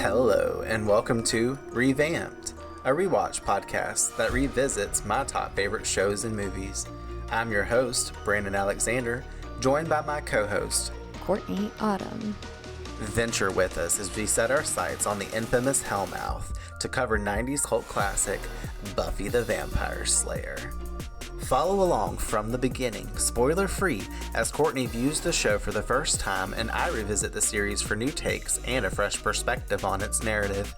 Hello, and welcome to Revamped, a rewatch podcast that revisits my top favorite shows and movies. I'm your host, Brandon Alexander, joined by my co-host, Courtney Autumn. Venture with us as we set our sights on the infamous Hellmouth to cover 90s cult classic, Buffy the Vampire Slayer. Follow along from the beginning, spoiler-free, as Courtney views the show for the first time and I revisit the series for new takes and a fresh perspective on its narrative.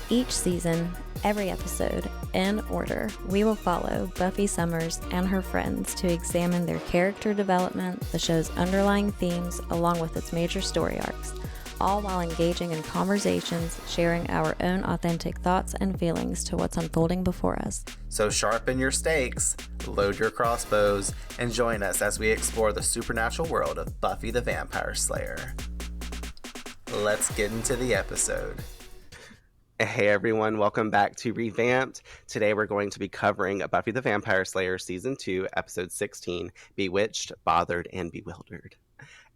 Each season, every episode, in order, we will follow Buffy Summers and her friends to examine their character development, the show's underlying themes, along with its major story arcs, all while engaging in conversations, sharing our own authentic thoughts and feelings to what's unfolding before us. So sharpen your stakes, load your crossbows, and join us as we explore the supernatural world of Buffy the Vampire Slayer. Let's get into the episode. Hey everyone, welcome back to Revamped. Today we're going to be covering Buffy the Vampire Slayer Season 2, Episode 16, Bewitched, Bothered, and Bewildered.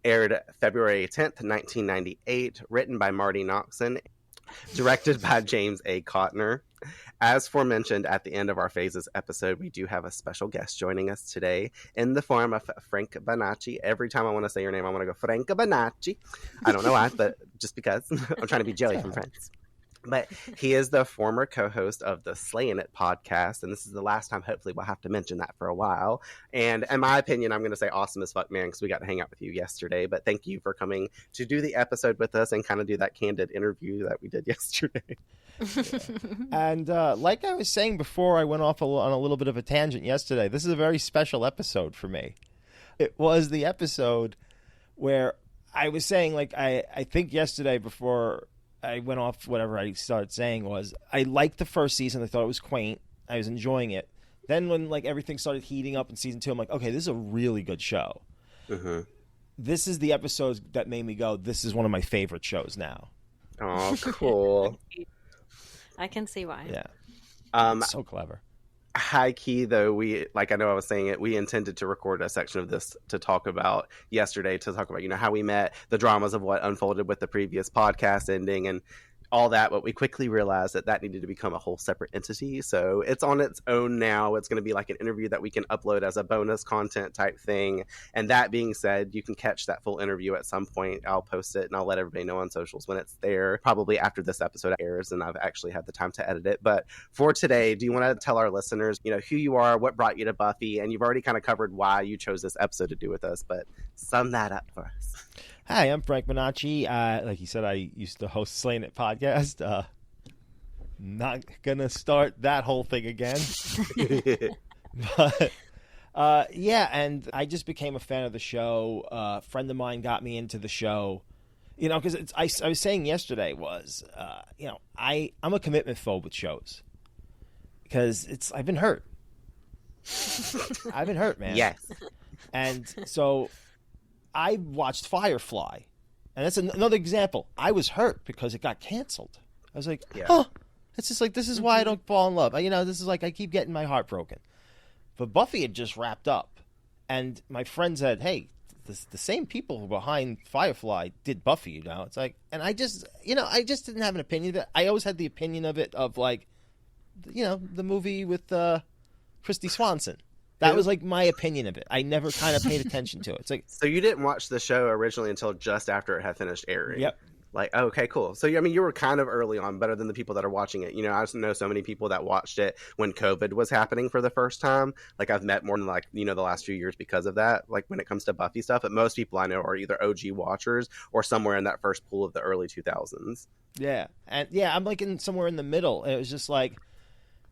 Aired February 10th, 1998, written by Marty Noxon, directed by James A. Cottner. As forementioned at the end of our Phases episode, we do have a special guest joining us today in the form of Frank Bonacci. Every time I want to say your name, I want to go Frank Bonacci. I don't know why, but just because. I'm trying to be Joey from Friends. But he is the former co-host of the Slaying It podcast, and this is the last time, hopefully, we'll have to mention that for a while. And in my opinion, I'm going to say awesome as fuck, man, because we got to hang out with you yesterday. But thank you for coming to do the episode with us and kind of do that candid interview that we did yesterday. Yeah. And like I was saying before, I went off on a little bit of a tangent yesterday. This is a very special episode for me. It was the episode where I was saying, like, I think yesterday before I went off, whatever I started saying was, I liked the first season. I thought it was quaint. I was enjoying it. Then when like everything started heating up in season 2, I'm like, okay, this is a really good show. Mm-hmm. This is the episode that made me go, this is one of my favorite shows now. Oh, cool. I can see why. Yeah. So clever. High key, though, I know I was saying it, we intended to record a section of this to talk about yesterday, to talk about, how we met, the dramas of what unfolded with the previous podcast ending and all that, but we quickly realized that needed to become a whole separate entity. So it's on its own now. It's going to be like an interview that we can upload as a bonus content type thing. And that being said, you can catch that full interview at some point. I'll post it and I'll let everybody know on socials when it's there, probably after this episode airs and I've actually had the time to edit it. But for today, do you want to tell our listeners, who you are, what brought you to Buffy? And you've already kind of covered why you chose this episode to do with us, but sum that up for us. Hi, I'm Frank Bonacci. Like you said, I used to host Slaying It podcast. Not gonna start that whole thing again. But yeah, and I just became a fan of the show. A friend of mine got me into the show. Because I was saying yesterday was, I'm a commitment phobe with shows because I've been hurt. I've been hurt, man. Yes. And so I watched Firefly, and that's another example. I was hurt because it got canceled. I was like, it's just like, this is why I don't fall in love. This is like, I keep getting my heart broken. But Buffy had just wrapped up, and my friend said, hey, the same people behind Firefly did Buffy, It's like, and I just didn't have an opinion of it. I always had the opinion of it of like, the movie with Christy Swanson. That was like my opinion of it. I never kind of paid attention to it. It's like, so you didn't watch the show originally until just after it had finished airing. Yep. Like, okay, cool. So, you were kind of early on, better than the people that are watching it. I just know so many people that watched it when COVID was happening for the first time. Like, I've met more than, the last few years because of that, like, when it comes to Buffy stuff. But most people I know are either OG watchers or somewhere in that first pool of the early 2000s. Yeah. And, yeah, I'm, like, somewhere in the middle. And it was just, like,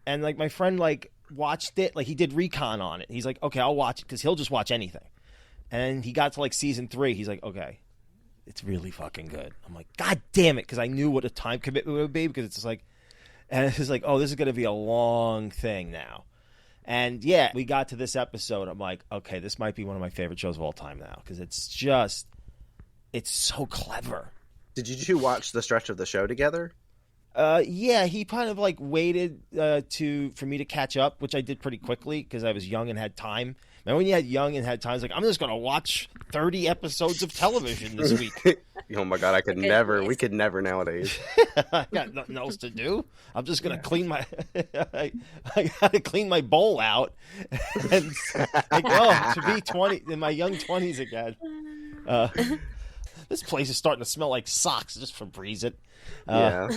and, like, my friend, like, watched it. Like, he did recon on it. He's like, okay, I'll watch it because he'll just watch anything. And he got to, like, season 3. He's like, okay, it's really fucking good. I'm like, God damn it, because I knew what a time commitment would be, because it's just like, and it's just like, oh, this is going to be a long thing now. And yeah, we got to this episode. I'm like, okay, this might be one of my favorite shows of all time now, because it's so clever. Did you two watch the stretch of the show together? Yeah, he kind of like waited for me to catch up, which I did pretty quickly because I was young and had time. Remember when you had young and had times like, I'm just going to watch 30 episodes of television this week. Oh my God, we could never nowadays. I got nothing else to do. I'm just going to clean my, I got to clean my bowl out and like, to be 20 in my young 20s again. This place is starting to smell like socks just for breeze it. Yeah.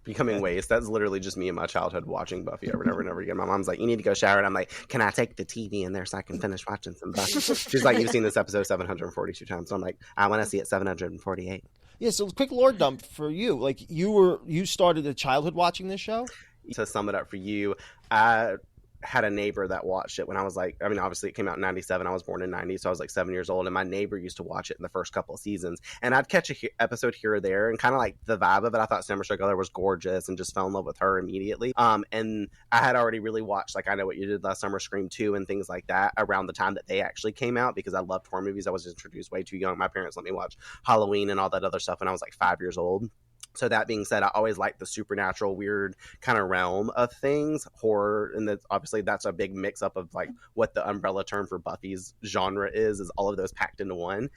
Becoming waste. That's literally just me in my childhood watching Buffy over and over and over again. My mom's like, you need to go shower. And I'm like, can I take the TV in there so I can finish watching some Buffy? She's like, you've seen this episode 742 times. So I'm like, I want to see it 748. Yeah, so quick lore dump for you. Like, you started a childhood watching this show? To sum it up for you, I had a neighbor that watched it when I was like, I mean, obviously it came out in 97. I was born in 90, so I was like 7 years old. And my neighbor used to watch it in the first couple of seasons. And I'd catch a episode here or there and kind of like the vibe of it. I thought Summer Strickler was gorgeous and just fell in love with her immediately. And I had already really watched like I Know What You Did Last Summer, Scream 2 and things like that around the time that they actually came out because I loved horror movies. I was introduced way too young. My parents let me watch Halloween and all that other stuff when I was like 5 years old. So that being said, I always liked the supernatural, weird kind of realm of things, horror, and that's a big mix-up of like what the umbrella term for Buffy's genre is all of those packed into one,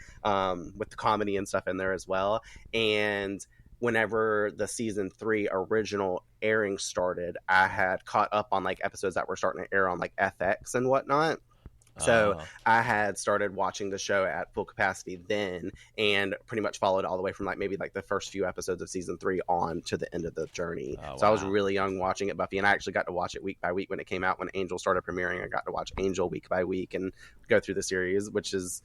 with the comedy and stuff in there as well. And whenever the season 3 original airing started, I had caught up on like episodes that were starting to air on like FX and whatnot. So I had started watching the show at full capacity then and pretty much followed all the way from like maybe like the first few episodes of season 3 on to the end of the journey. So I was really young watching it, Buffy, and I actually got to watch it week by week when it came out. When Angel started premiering, I got to watch Angel week by week and go through the series, which is,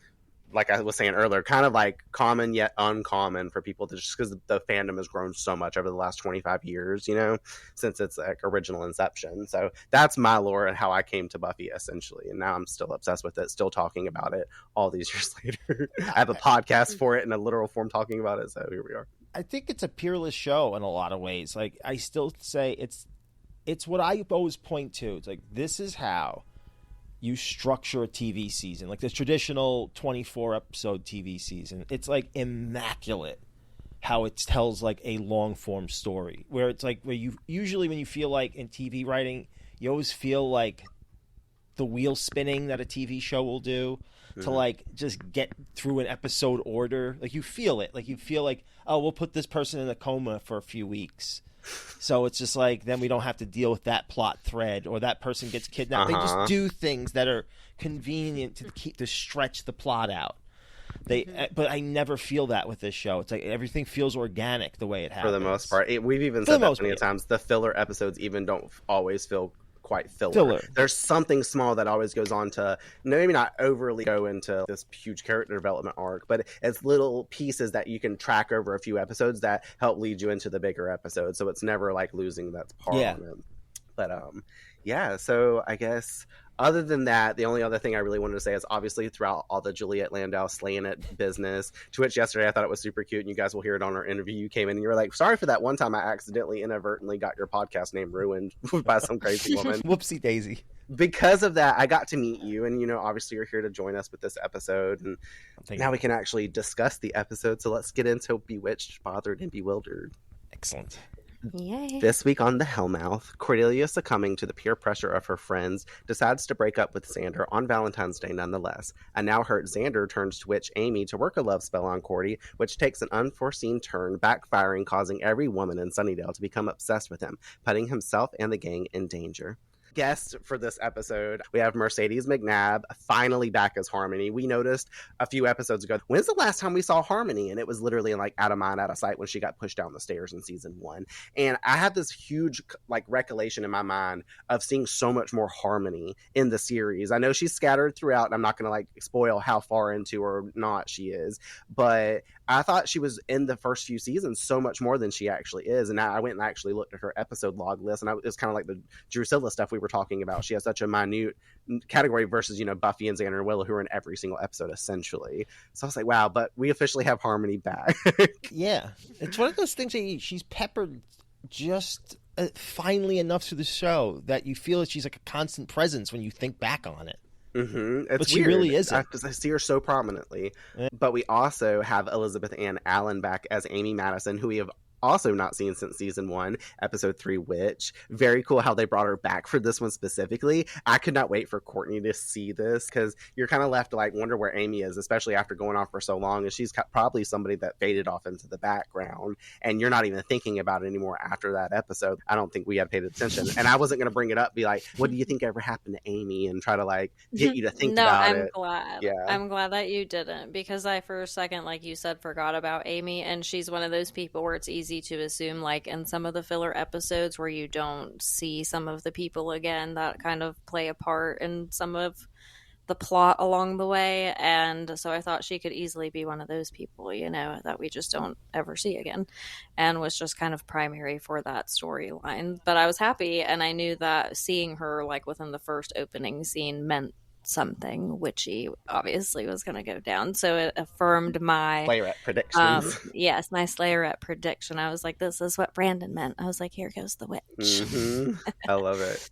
like I was saying earlier, kind of like common yet uncommon for people to, just because the fandom has grown so much over the last 25 years, you know, since its like original inception. So that's my lore and how I came to Buffy essentially. And now I'm still obsessed with it, still talking about it all these years later. I have a podcast for it in a literal form talking about it. So here we are. I think it's a peerless show in a lot of ways. Like I still say it's what I always point to. It's like, this is how you structure a TV season, like the traditional 24 episode TV season. It's like immaculate how it tells like a long form story, where it's like where you usually, when you feel like in TV writing, you always feel like the wheel spinning that a TV show will do to like just get through an episode order. Like you feel it, like you feel like, oh, we'll put this person in a coma for a few weeks. So it's just like, then we don't have to deal with that plot thread, or that person gets kidnapped. They just do things that are convenient to stretch the plot out. But I never feel that with this show. It's like everything feels organic the way it happens. For the most part. We've even said that many times. The filler episodes even don't always feel quite filler. There's something small that always goes on to maybe not overly go into this huge character development arc, but it's little pieces that you can track over a few episodes that help lead you into the bigger episode. So it's never like losing that part on it. But yeah, so I guess other than that, the only other thing I really wanted to say is obviously throughout all the Juliet Landau slaying it business, to which yesterday I thought it was super cute, and you guys will hear it on our interview. You came in and you were like, sorry for that one time I accidentally inadvertently got your podcast name ruined by some crazy woman. Whoopsie daisy. Because of that, I got to meet you, and, you know, obviously you're here to join us with this episode, and now we can actually discuss the episode, so let's get into Bewitched, Bothered, and Bewildered. Excellent. Yay. This week on The Hellmouth, Cordelia, succumbing to the peer pressure of her friends, decides to break up with Xander on Valentine's Day nonetheless. A now hurt Xander turns to witch Amy to work a love spell on Cordy, which takes an unforeseen turn, backfiring, causing every woman in Sunnydale to become obsessed with him, putting himself and the gang in danger. Guest for this episode, we have Mercedes McNabb, finally back as Harmony. We noticed a few episodes ago, when's the last time we saw Harmony? And it was literally like out of mind, out of sight when she got pushed down the stairs in season 1. And I have this huge like recollection in my mind of seeing so much more Harmony in the series. I know she's scattered throughout, and I'm not going to like spoil how far into or not she is, but I thought she was in the first few seasons so much more than she actually is. And now I went and actually looked at her episode log list, and it was kind of like the Drusilla stuff we were talking about. She has such a minute category versus, you know, Buffy and Xander and Willow, who are in every single episode essentially. So I was like, wow, but we officially have Harmony back. Yeah, it's one of those things that she's peppered just finely enough through the show that you feel that she's like a constant presence when you think back on it. But she really isn't, because I see her so prominently. But we also have Elizabeth Ann Allen back as Amy Madison, who we have also not seen since season 1, episode 3, Witch. Very cool how they brought her back for this one specifically. I could not wait for Courtney to see this, because you're kind of left to like wonder where Amy is, especially after going on for so long, and she's probably somebody that faded off into the background, and you're not even thinking about it anymore after that episode. I don't think we had paid attention, and I wasn't going to bring it up, be like, what do you think ever happened to Amy, and try to like get you to think about it. Glad. Yeah, I'm glad that you didn't, because I for a second, like you said, forgot about Amy, and she's one of those people where it's easy to assume, like in some of the filler episodes where you don't see some of the people again that kind of play a part in some of the plot along the way, and so I thought she could easily be one of those people, you know, that we just don't ever see again, and was just kind of primary for that storyline. But I was happy, and I knew that seeing her like within the first opening scene meant something witchy obviously was going to go down, so it affirmed my Slayerette predictions. Yes, my Slayerette prediction. I was like, this is what Brandon meant. I was like, here goes the witch. Mm-hmm. I love it.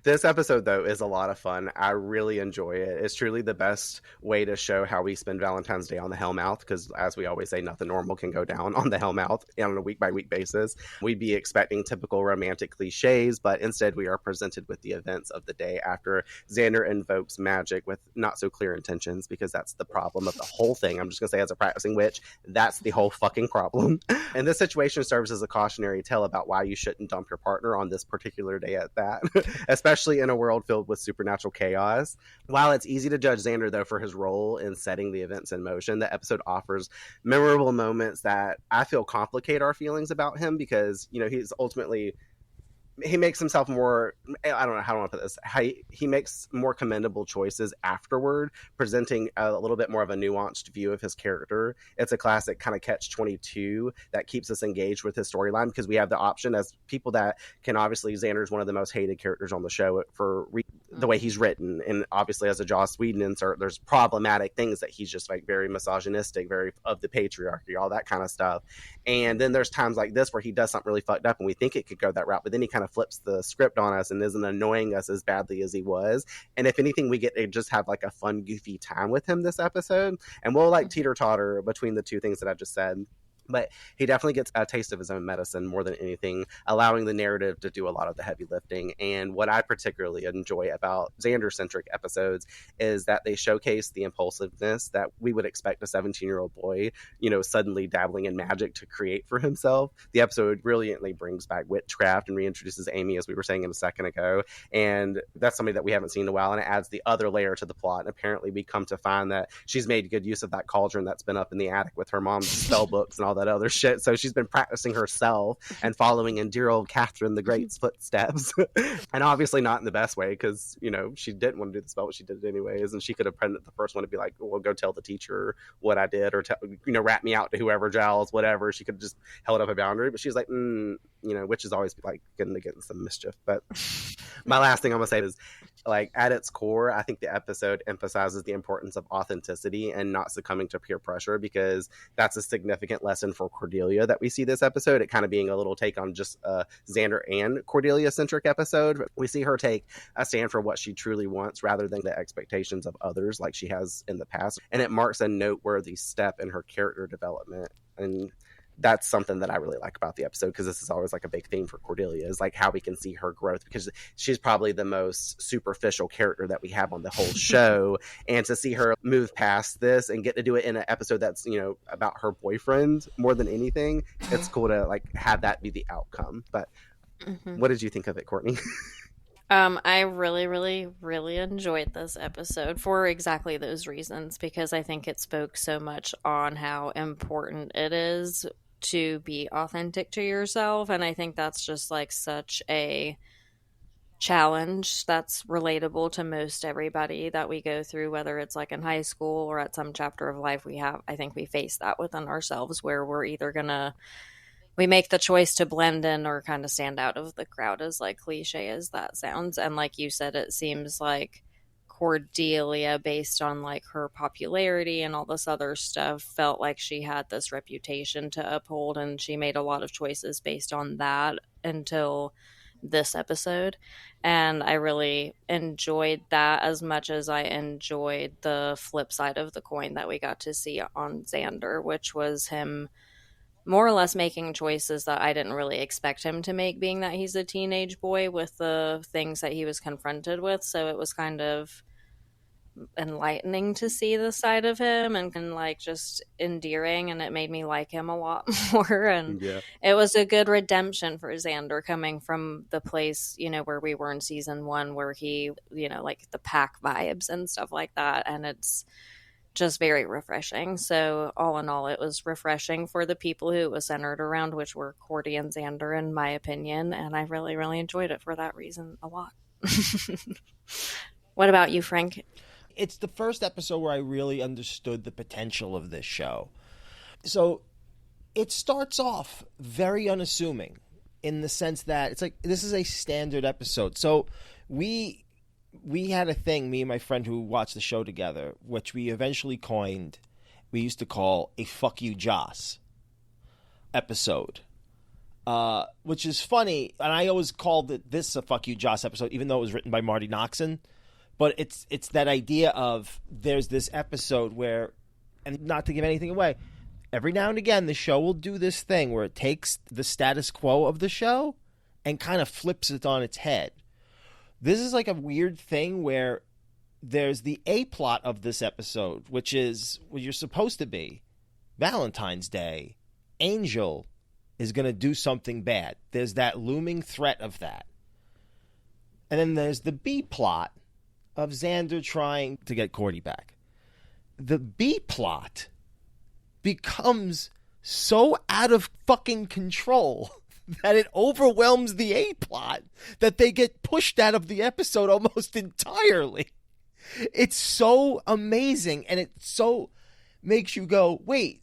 This episode, though, is a lot of fun. I really enjoy it. It's truly the best way to show how we spend Valentine's Day on the Hellmouth, because, as we always say, nothing normal can go down on the Hellmouth on a week-by-week basis. We'd be expecting typical romantic cliches, but instead we are presented with the events of the day after Xander invokes magic with not-so-clear intentions, because that's the problem of the whole thing. I'm just going to say, as a practicing witch, that's the whole fucking problem. And this situation serves as a cautionary tale about why you shouldn't dump your partner on this particular day at that. Especially in a world filled with supernatural chaos. While it's easy to judge Xander, though, for his role in setting the events in motion, the episode offers memorable moments that I feel complicate our feelings about him, because, you know, he's ultimately... he makes himself more, I don't know how I want to put this, he makes more commendable choices afterward, presenting a little bit more of a nuanced view of his character. It's a classic kind of catch-22 that keeps us engaged with his storyline, because we have the option as people that can, obviously, Xander's one of the most hated characters on the show for the way he's written, and obviously as a Joss Whedon insert, there's problematic things that he's just like very misogynistic, very of the patriarchy, all that kind of stuff. And then there's times like this where he does something really fucked up and we think it could go that route, but then he kind of flips the script on us and isn't annoying us as badly as he was. And if anything, we get to just have like a fun, goofy time with him this episode, and we'll like teeter-totter between the two things that I just said. But he definitely gets a taste of his own medicine more than anything, allowing the narrative to do a lot of the heavy lifting. And what I particularly enjoy about Xander-centric episodes is that they showcase the impulsiveness that we would expect a 17-year-old boy, you know, suddenly dabbling in magic to create for himself. The episode brilliantly brings back witchcraft and reintroduces Amy, as we were saying a second ago. And that's something that we haven't seen in a while, and it adds the other layer to the plot. And apparently we come to find that she's made good use of that cauldron that's been up in the attic with her mom's spell books and all that other shit. So she's been practicing herself and following in dear old Catherine the Great's footsteps. And obviously not in the best way, because, you know, she didn't want to do the spell, but she did it anyways. And she could have printed the first one to be like, well, go tell the teacher what I did, or you know, rat me out to whoever Giles, whatever. She could have just held up a boundary, but she's like, you know, which is always like getting to get in some mischief. But my last thing I'm gonna say is, like, at its core, I think the episode emphasizes the importance of authenticity and not succumbing to peer pressure, because that's a significant lesson for Cordelia that we see this episode. It kind of being a little take on just a Xander and Cordelia-centric episode. We see her take a stand for what she truly wants rather than the expectations of others like she has in the past. And it marks a noteworthy step in her character development. And that's something that I really like about the episode, because this is always like a big theme for Cordelia, is like how we can see her growth, because she's probably the most superficial character that we have on the whole show. And to see her move past this and get to do it in an episode that's, you know, about her boyfriend more than anything, it's cool to like have that be the outcome. But what did you think of it, Courtney? I really, really, really enjoyed this episode for exactly those reasons, because I think it spoke so much on how important it is to be authentic to yourself. And I think that's just like such a challenge that's relatable to most everybody that we go through, whether it's like in high school or at some chapter of life I think we face that within ourselves, where we're either we make the choice to blend in or kind of stand out of the crowd, as like cliche as that sounds. And like you said, it seems like Cordelia, based on like her popularity and all this other stuff, felt like she had this reputation to uphold, and she made a lot of choices based on that until this episode. And I really enjoyed that as much as I enjoyed the flip side of the coin that we got to see on Xander, which was him more or less making choices that I didn't really expect him to make, being that he's a teenage boy with the things that he was confronted with. So it was kind of enlightening to see the side of him and like just endearing, and it made me like him a lot more. And it was a good redemption for Xander coming from the place, you know, where we were in season 1, where he, you know, like the pack vibes and stuff like that. And it's just very refreshing. So all in all, it was refreshing for the people who it was centered around, which were Cordy and Xander, in my opinion. And I really, really enjoyed it for that reason a lot. What about you, Frank? It's the first episode where I really understood the potential of this show. So it starts off very unassuming in the sense that it's like, this is a standard episode. So we had a thing, me and my friend who watched the show together, which we eventually coined, we used to call a Fuck You Joss episode. Which is funny, and I always called this a Fuck You Joss episode, even though it was written by Marty Noxon. But it's that idea of there's this episode where, and not to give anything away, every now and again the show will do this thing where it takes the status quo of the show and kind of flips it on its head. This is like a weird thing where there's the A plot of this episode, which is what you're supposed to be. Valentine's Day. Angel is going to do something bad. There's that looming threat of that. And then there's the B plot of Xander trying to get Cordy back. The B plot becomes so out of fucking control that it overwhelms the A plot that they get pushed out of the episode almost entirely. It's so amazing, and it so makes you go, wait,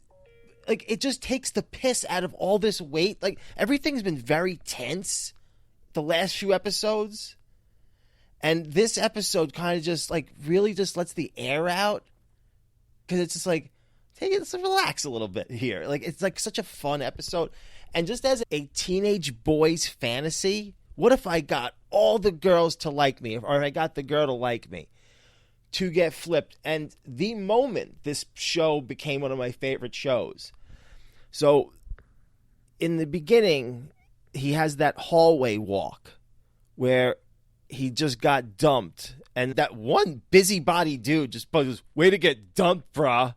like it just takes the piss out of all this weight. Like everything's been very tense the last few episodes. And this episode kind of just like really just lets the air out, because it's just like, let's relax a little bit here. Like it's like such a fun episode. And just as a teenage boy's fantasy, what if I got all the girls to like me, or I got the girl to like me, to get flipped? And the moment this show became one of my favorite shows. So in the beginning, he has that hallway walk where he just got dumped, and that one busybody dude just goes, "Way to get dumped, brah."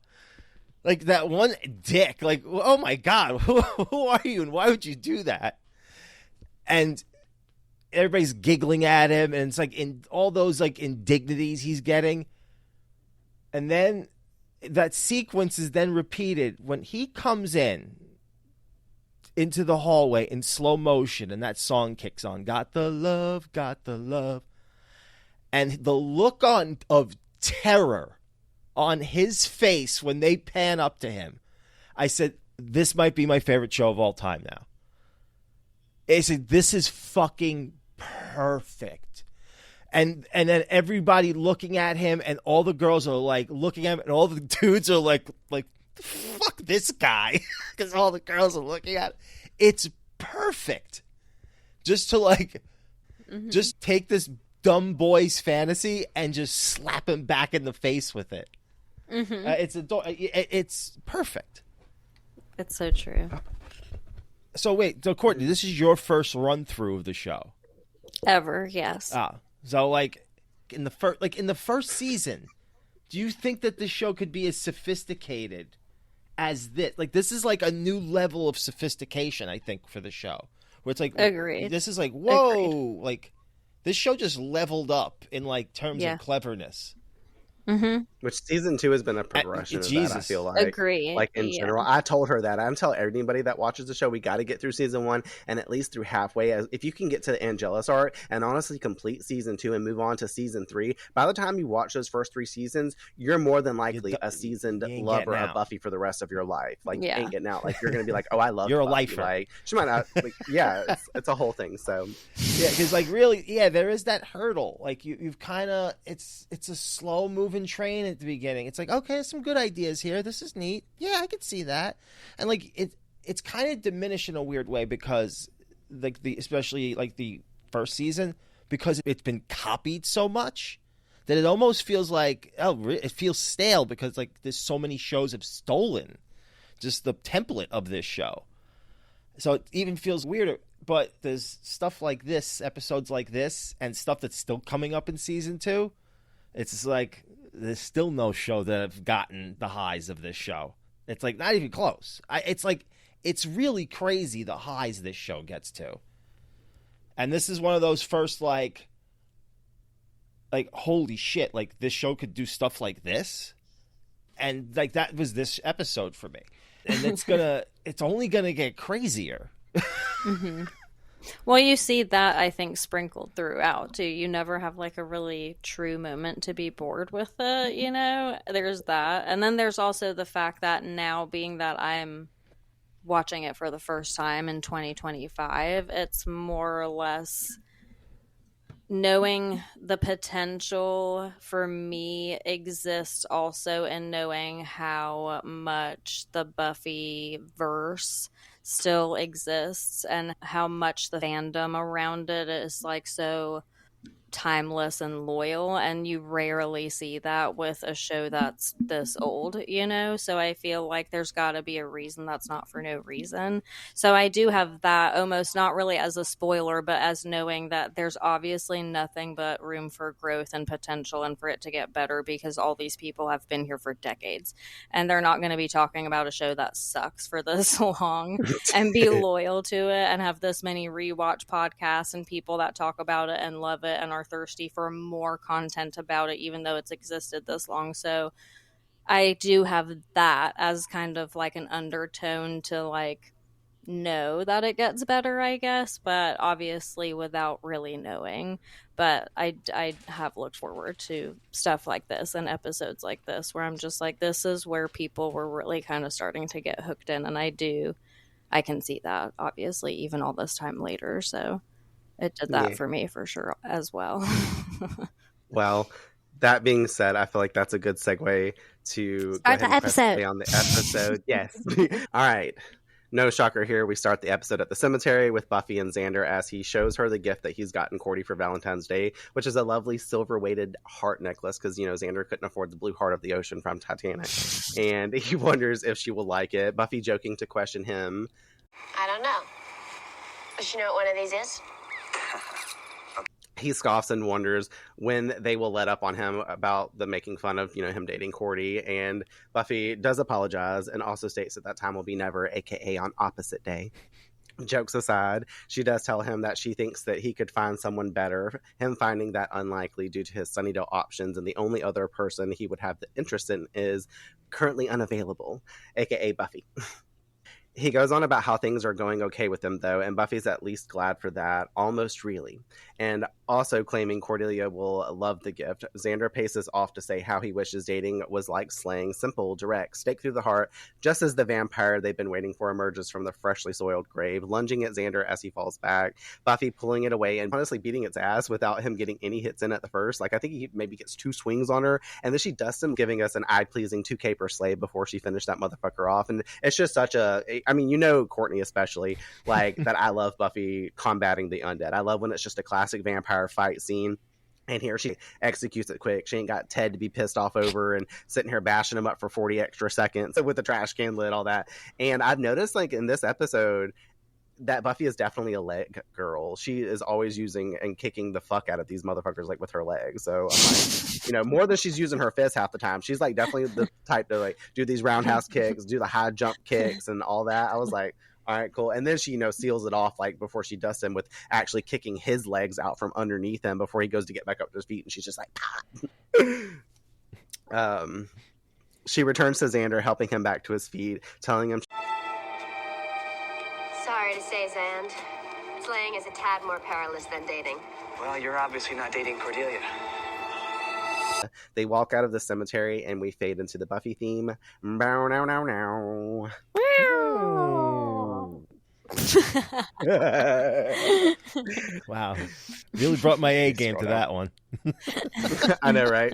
Like that one dick, like, oh my God, who are you and why would you do that? And everybody's giggling at him, and it's like in all those like indignities he's getting. And then that sequence is then repeated when he comes into the hallway in slow motion, and that song kicks on. Got the love, got the love. And the look of terror on his face when they pan up to him, I said, this might be my favorite show of all time now. I said, this is fucking perfect. And then everybody looking at him, and all the girls are like looking at him, and all the dudes are like fuck this guy, because all the girls are looking at him. It's perfect. Just to like, just take this dumb boy's fantasy and just slap him back in the face with it. It's perfect. It's so true. So wait, so Courtney, this is your first run through of the show ever? Yes. So like in the first season, do you think that this show could be as sophisticated as this? Like this is like a new level of sophistication, I think, for the show. Where it's like, agreed. This is like, whoa, agreed. Like this show just leveled up in like terms of cleverness. Which season 2 has been a progression of that, I feel like. Agree. Like in general, I told her that. I tell anybody that watches the show, we got to get through season 1 and at least through halfway. If you can get to the Angelus arc and honestly complete season 2 and move on to season 3, by the time you watch those first 3 seasons, you're more than likely a seasoned lover of Buffy for the rest of your life. Like you ain't getting out. Like you're gonna be like, oh, I love. You're Buffy. A lifer. Like she might not. Like, yeah, it's a whole thing. So yeah, because like really, there is that hurdle. Like you've kind of it's a slow moving train at the beginning. It's like, okay, some good ideas here. This is neat. Yeah, I could see that. And like it's kind of diminished in a weird way because like especially like the first season, because it's been copied so much that it almost feels like it feels stale because like there's so many shows have stolen just the template of this show. So it even feels weirder. But there's stuff like this, episodes like this, and stuff that's still coming up in season 2. It's like there's still no show that have gotten the highs of this show. It's like not even close. It's really crazy the highs this show gets to. And this is one of those first like holy shit, like this show could do stuff like this. And like that was this episode for me. And it's only gonna get crazier. Mm-hmm. Well, you see that, I think, sprinkled throughout, too. You never have, like, a really true moment to be bored with it, you know? There's that. And then there's also the fact that now, being that I'm watching it for the first time in 2025, it's more or less knowing the potential for me exists also in knowing how much the Buffy verse still exists and how much the fandom around it is like so timeless and loyal, and you rarely see that with a show that's this old, you know? So I feel like there's got to be a reason that's not for no reason. So I do have that almost not really as a spoiler, but as knowing that there's obviously nothing but room for growth and potential and for it to get better, because all these people have been here for decades and they're not going to be talking about a show that sucks for this long and be loyal to it and have this many rewatch podcasts and people that talk about it and love it and are thirsty for more content about it, even though it's existed this long. So I do have that as kind of like an undertone to like know that it gets better, I guess, but obviously without really knowing. But I have looked forward to stuff like this and episodes like this where I'm just like, this is where people were really kind of starting to get hooked in, and I can see that obviously even all this time later. So it did that for me for sure as well. Well, that being said, I feel like that's a good segue to start the episode. On the episode. Yes. All right. No shocker here. We start the episode at the cemetery with Buffy and Xander as he shows her the gift that he's gotten Cordy for Valentine's Day, which is a lovely silver-weighted heart necklace because, you know, Xander couldn't afford the blue heart of the ocean from Titanic. And he wonders if she will like it. Buffy joking to question him. I don't know. Does she know what one of these is? He scoffs and wonders when they will let up on him about the making fun of, you know, him dating Cordy. And Buffy does apologize and also states that time will be never, aka on opposite day. Jokes aside, she does tell him that she thinks that he could find someone better, him finding that unlikely due to his Sunnydale options, and the only other person he would have the interest in is currently unavailable, aka Buffy. He goes on about how things are going okay with him, though, and Buffy's at least glad for that, almost really. And also claiming Cordelia will love the gift. Xander paces off to say how he wishes dating was like slaying, simple, direct, stake through the heart, just as the vampire they've been waiting for emerges from the freshly soiled grave, lunging at Xander as he falls back, Buffy pulling it away and honestly beating its ass without him getting any hits in at the first. Like, I think he maybe gets 2 swings on her, and then she dusts him, giving us an eye-pleasing 2K per slave before she finished that motherfucker off. And it's just such I mean, you know, Courtney especially, like, that I love Buffy combating the undead. I love when it's just a classic vampire fight scene. And here she executes it quick. She ain't got Ted to be pissed off over and sitting here bashing him up for 40 extra seconds with the trash can lid, all that. And I've noticed, like, in this episode, that Buffy is definitely a leg girl. She is always using and kicking the fuck out of these motherfuckers, like, with her legs. So I'm like, you know, more than she's using her fist half the time. She's like definitely the type to like do these roundhouse kicks, do the high jump kicks and all that. I was like, all right, cool. And then she, you know, seals it off like before she dusts him with actually kicking his legs out from underneath him before he goes to get back up to his feet. And she's just like, she returns to Xander, helping him back to his feet, telling him, Sorry to say, Xand. Slaying is a tad more perilous than dating. Well, you're obviously not dating Cordelia. They walk out of the cemetery and we fade into the Buffy theme. Bow, now, now, now. Wow. Really brought my A game to that one. I know, right?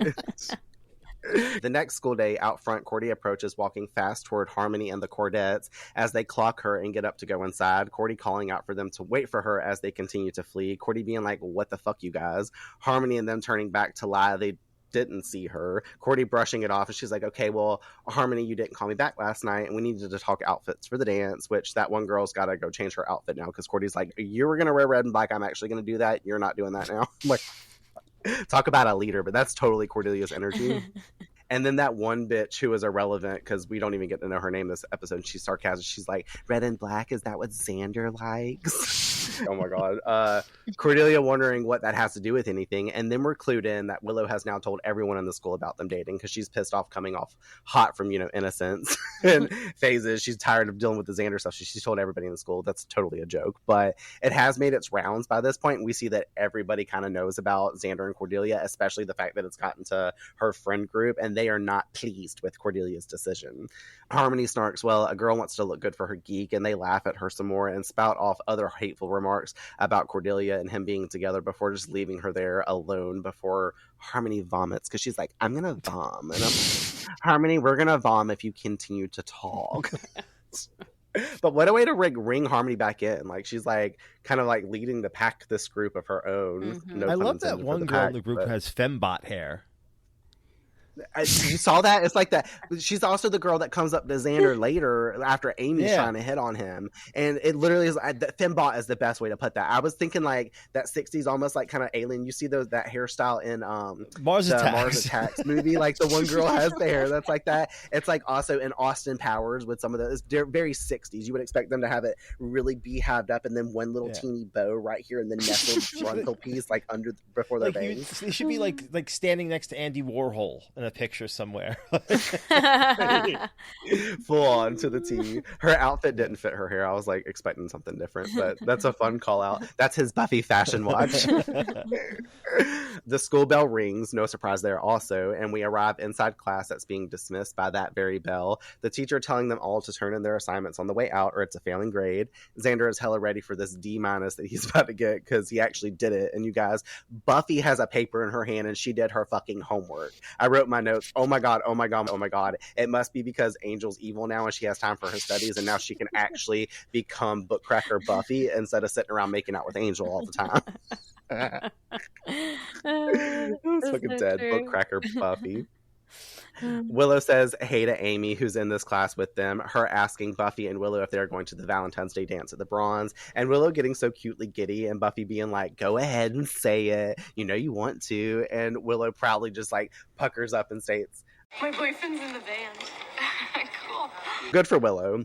The next school day, out front, Cordy approaches, walking fast toward Harmony and the Cordettes as they clock her and get up to go inside. Cordy calling out for them to wait for her as they continue to flee. Cordy being like, what the fuck, you guys? Harmony and them turning back to lie. They didn't see her. Cordy brushing it off, and she's like, okay, well, Harmony, you didn't call me back last night, and we needed to talk outfits for the dance, which that one girl's got to go change her outfit now, because Cordy's like, you were going to wear red and black, I'm actually going to do that, you're not doing that now. I'm like, talk about a leader, but that's totally Cordelia's energy. And then that one bitch who is irrelevant, because we don't even get to know her name this episode, she's sarcastic. She's like, red and black, is that what Xander likes? Oh my God. Cordelia wondering what that has to do with anything. And then we're clued in that Willow has now told everyone in the school about them dating, because she's pissed off coming off hot from, innocence and phases. She's tired of dealing with the Xander stuff. She's told everybody in the school. That's totally a joke. But it has made its rounds by this point. We see that everybody kind of knows about Xander and Cordelia, especially the fact that it's gotten to her friend group, and they are not pleased with Cordelia's decision. Harmony snarks, well, a girl wants to look good for her geek, and they laugh at her some more and spout off other hateful remarks about Cordelia and him being together before just leaving her there alone before Harmony vomits, because she's like, I'm gonna vom, and I'm like, Harmony, we're gonna vom if you continue to talk. But what a way to ring Harmony back in. Like, she's like kind of like leading the pack, this group of her own. No I pun love that intended for one the girl pack, in the group but... who has fembot hair. You saw that? It's like that. She's also the girl that comes up to Xander later after Amy's trying to hit on him. And it literally is, fembot is the best way to put that. I was thinking like that 60s, almost like kind of alien. You see that hairstyle in Mars Attacks movie. Like the one girl has the hair that's like that. It's like also in Austin Powers with some of those. They're very 60s. You would expect them to have it really beehive up and then one little teeny bow right here and then nestled frontal piece like under before their bangs. They should be like standing next to Andy Warhol in a picture somewhere. Full on to the T. Her outfit didn't fit her hair. I was like expecting something different, but that's a fun call out. That's his Buffy fashion watch. The school bell rings, no surprise there also, and we arrive inside class that's being dismissed by that very bell. The teacher telling them all to turn in their assignments on the way out or it's a failing grade. Xander is hella ready for this D- that he's about to get because he actually did it. And you guys, Buffy has a paper in her hand and she did her fucking homework. I wrote my notes. Oh my God, oh my God, oh my God. It must be because Angel's evil now and she has time for her studies and now she can actually become bookcracker Buffy instead of sitting around making out with Angel all the time. It's fucking dead. Bookcracker Buffy. Willow says hey to Amy, who's in this class with them, her asking Buffy and Willow if they're going to the Valentine's Day dance at the Bronze, and Willow getting so cutely giddy and Buffy being like, go ahead and say it, you know you want to, and Willow proudly just like puckers up and states, my boyfriend's in the band. Cool. Good for Willow.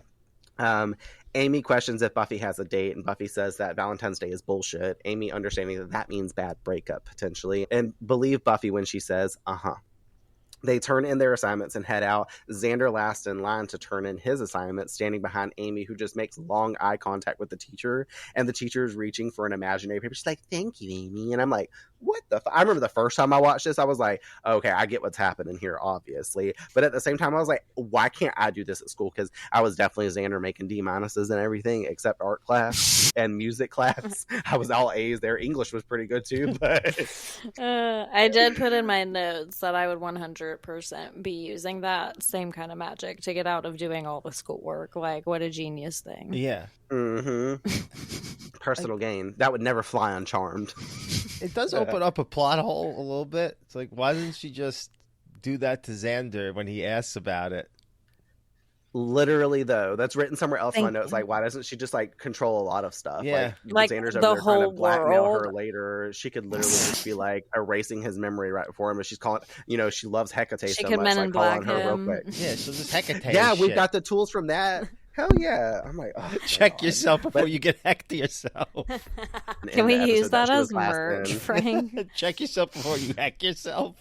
Amy questions if Buffy has a date, and Buffy says that Valentine's Day is bullshit. Amy understanding that means bad breakup, potentially, and believe Buffy when she says, uh-huh. They turn in their assignments and head out. Xander last in line to turn in his assignment, standing behind Amy, who just makes long eye contact with the teacher, and the teacher is reaching for an imaginary paper. She's like, thank you, Amy. And I'm like, what the I remember the first time I watched this, I was like, okay, I get what's happening here, obviously. But at the same time, I was like, why can't I do this at school? Because I was definitely Xander making D- and everything except art class and music class. I was all A's there. English was pretty good too. But I did put in my notes that I would 100% be using that same kind of magic to get out of doing all the schoolwork. Like, what a genius thing. Yeah. Mm-hmm. Personal gain. That would never fly on Charmed. It does open up a plot hole a little bit. It's like, why didn't she just do that to Xander when he asks about it? Literally, though, that's written somewhere else in my notes. Like, why doesn't she just like control a lot of stuff? Yeah, like Xander's over there trying to blackmail her later. She could literally just be like erasing his memory right before him. And she's calling, she loves Hecate so much. Like, call on her real quick. Yeah, she'll just Hecate. Yeah, we've got the tools from that. Hell yeah. I'm like, oh, check yourself before you get hacked to yourself. Can we use that as merch, Frank? Check yourself before you hack yourself.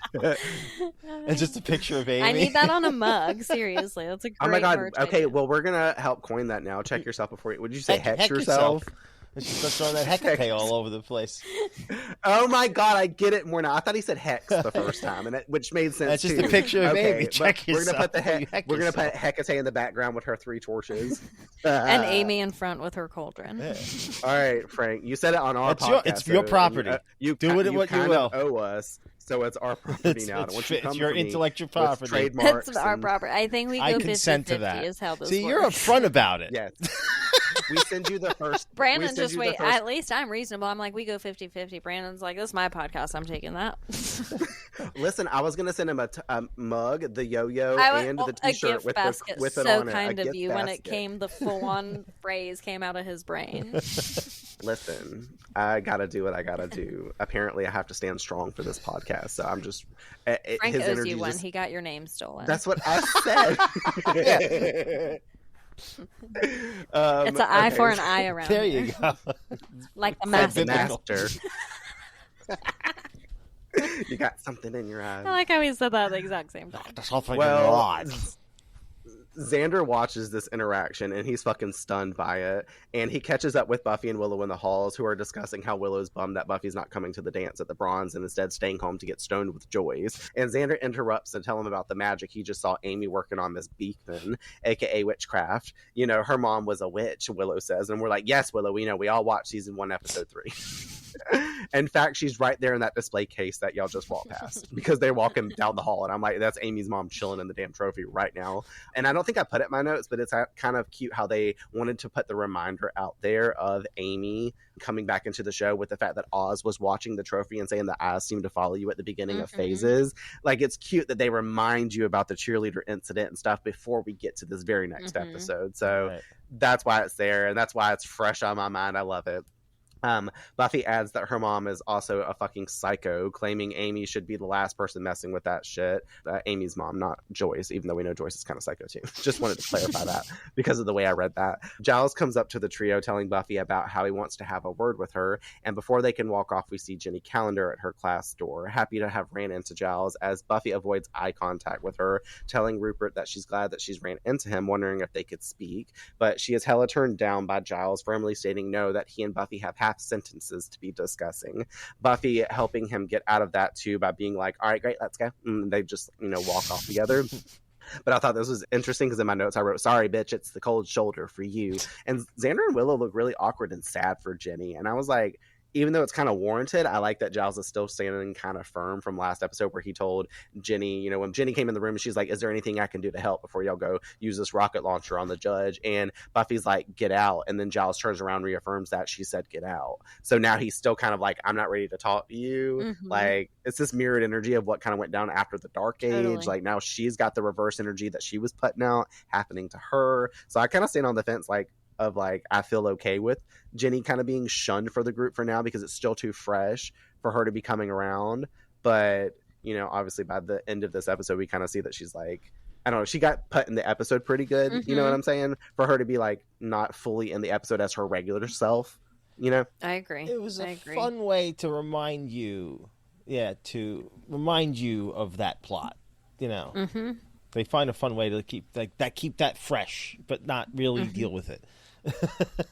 And just a picture of Amy. I need that on a mug. Seriously, that's a great. Oh my God. merch Okay, idea. well, we're gonna help coin that now. Check yourself before you. Would you say hex heck yourself? And she starts throwing that Hecate all over the place. Oh my God, I get it more now. I thought he said hex the first time, which made sense. That's just too. a picture of okay, Amy. Check yourself. We're gonna put Hecate in the background with her 3 torches, and Amy in front with her cauldron. Yeah. All right, Frank, you said it on our podcast. It's your property. You do with it what you will. Owe us, so it's our property now. It's your intellectual property. Trademarks. It's our property. I think we go 50-50 is how this See, works. you're upfront about it. Yes. We send you the first. Brandon just wait. At least I'm reasonable. I'm like, we go 50-50. Brandon's like, this is my podcast. I'm taking that. Listen, I was gonna send him a mug, the yo-yo, and the T-shirt with it so on it. Kind of you when it came. The full-on phrase came out of his brain. Listen, I gotta do what I gotta do. Apparently, I have to stand strong for this podcast. So I'm just. Frank owes you one. He got your name stolen. That's what I said. It's an eye for an eye around. There you go. Like the master. You got something in your eye. I like how he said that at the exact same time. Well, Xander watches this interaction and he's fucking stunned by it. And he catches up with Buffy and Willow in the halls, who are discussing how Willow's bummed that Buffy's not coming to the dance at the Bronze and instead staying home to get stoned with Joyce. And Xander interrupts to tell him about the magic he just saw Amy working on Miss Beekman, aka witchcraft. You know, her mom was a witch, Willow says. And we're like, yes, Willow, we know. We all watched season 1, episode 3. In fact, she's right there in that display case that y'all just walked past because they're walking down the hall. And I'm like, that's Amy's mom chilling in the damn trophy right now. And I don't think I put it in my notes, but it's kind of cute how they wanted to put the reminder out there of Amy coming back into the show with the fact that Oz was watching the trophy and saying the eyes seem to follow you at the beginning of phases. Like, it's cute that they remind you about the cheerleader incident and stuff before we get to this very next episode. So that's why it's there, and that's why it's fresh on my mind. I love it. Buffy adds that her mom is also a fucking psycho, claiming Amy should be the last person messing with that shit. Amy's mom, not Joyce, even though we know Joyce is kind of psycho too. Just wanted to clarify that because of the way I read that. Giles comes up to the trio telling Buffy about how he wants to have a word with her, and before they can walk off, we see Jenny Calendar at her class door, happy to have ran into Giles as Buffy avoids eye contact with her, telling Rupert that she's glad that she's ran into him, wondering if they could speak, but she is hella turned down by Giles, firmly stating no, that he and Buffy have half sentences to be discussing. Buffy helping him get out of that too by being like, all right, great, let's go. And they just, walk off together. But I thought this was interesting because in my notes I wrote, sorry, bitch, it's the cold shoulder for you. And Xander and Willow look really awkward and sad for Jenny. And I was like, even though it's kind of warranted, I like that Giles is still standing kind of firm from last episode where he told Jenny, when Jenny came in the room, she's like, is there anything I can do to help before y'all go use this rocket launcher on the judge? And Buffy's like, get out. And then Giles turns around and reaffirms that she said, get out. So now he's still kind of like, I'm not ready to talk to you. Like, it's this mirrored energy of what kind of went down after the Dark Age. Totally. Like, now she's got the reverse energy that she was putting out happening to her. So I kind of stand on the fence, I feel okay with Jenny kind of being shunned for the group for now because it's still too fresh for her to be coming around. But, obviously by the end of this episode, we kind of see that she's like, I don't know, she got put in the episode pretty good. You know what I'm saying? For her to be like not fully in the episode as her regular self, I agree. It was a fun way to remind you, of that plot, They find a fun way to keep that fresh, but not really deal with it.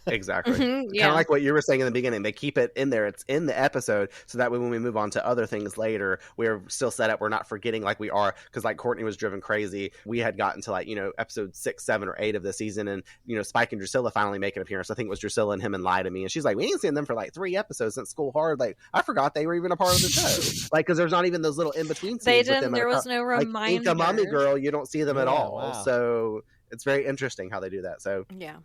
Exactly. Kind of like what you were saying in the beginning. They keep it in there. It's in the episode, so that way when we move on to other things later, we're still set up. We're not forgetting like we are, because like Courtney was driven crazy. We had gotten to episode 6, 7, or 8 of the season, and Spike and Drusilla finally make an appearance. I think it was Drusilla and him and Lie to Me, and she's like, we ain't seen them for like 3 episodes since School Hard. Like, I forgot they were even a part of the show. Like, because there's not even those little in between scenes. They didn't. There was no reminder. Like, Mommy Girl, you don't see them at all. Wow. So it's very interesting how they do that. So yeah.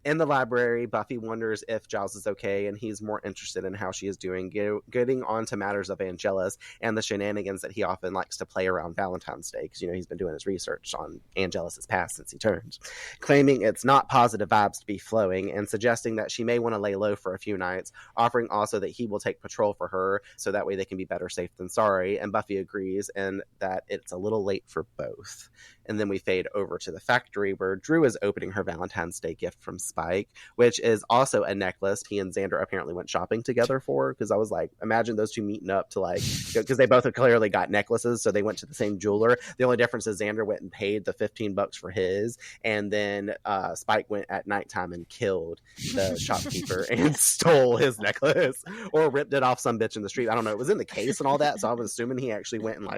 In the library, Buffy wonders if Giles is okay, and he's more interested in how she is doing, getting on to matters of Angelus and the shenanigans that he often likes to play around Valentine's Day, because, he's been doing his research on Angelus's past since he turned, claiming it's not positive vibes to be flowing, and suggesting that she may want to lay low for a few nights, offering also that he will take patrol for her, so that way they can be better safe than sorry, and Buffy agrees, and that it's a little late for both. And then we fade over to the factory where Drew is opening her Valentine's Day gift from Spike, which is also a necklace he and Xander apparently went shopping together for, because I was like, imagine those two meeting up to because they both have clearly got necklaces, so they went to the same jeweler. The only difference is Xander went and paid the $15 for his, and then Spike went at nighttime and killed the shopkeeper and stole his necklace, or ripped it off some bitch in the street. I don't know. It was in the case and all that, so I was assuming he actually went and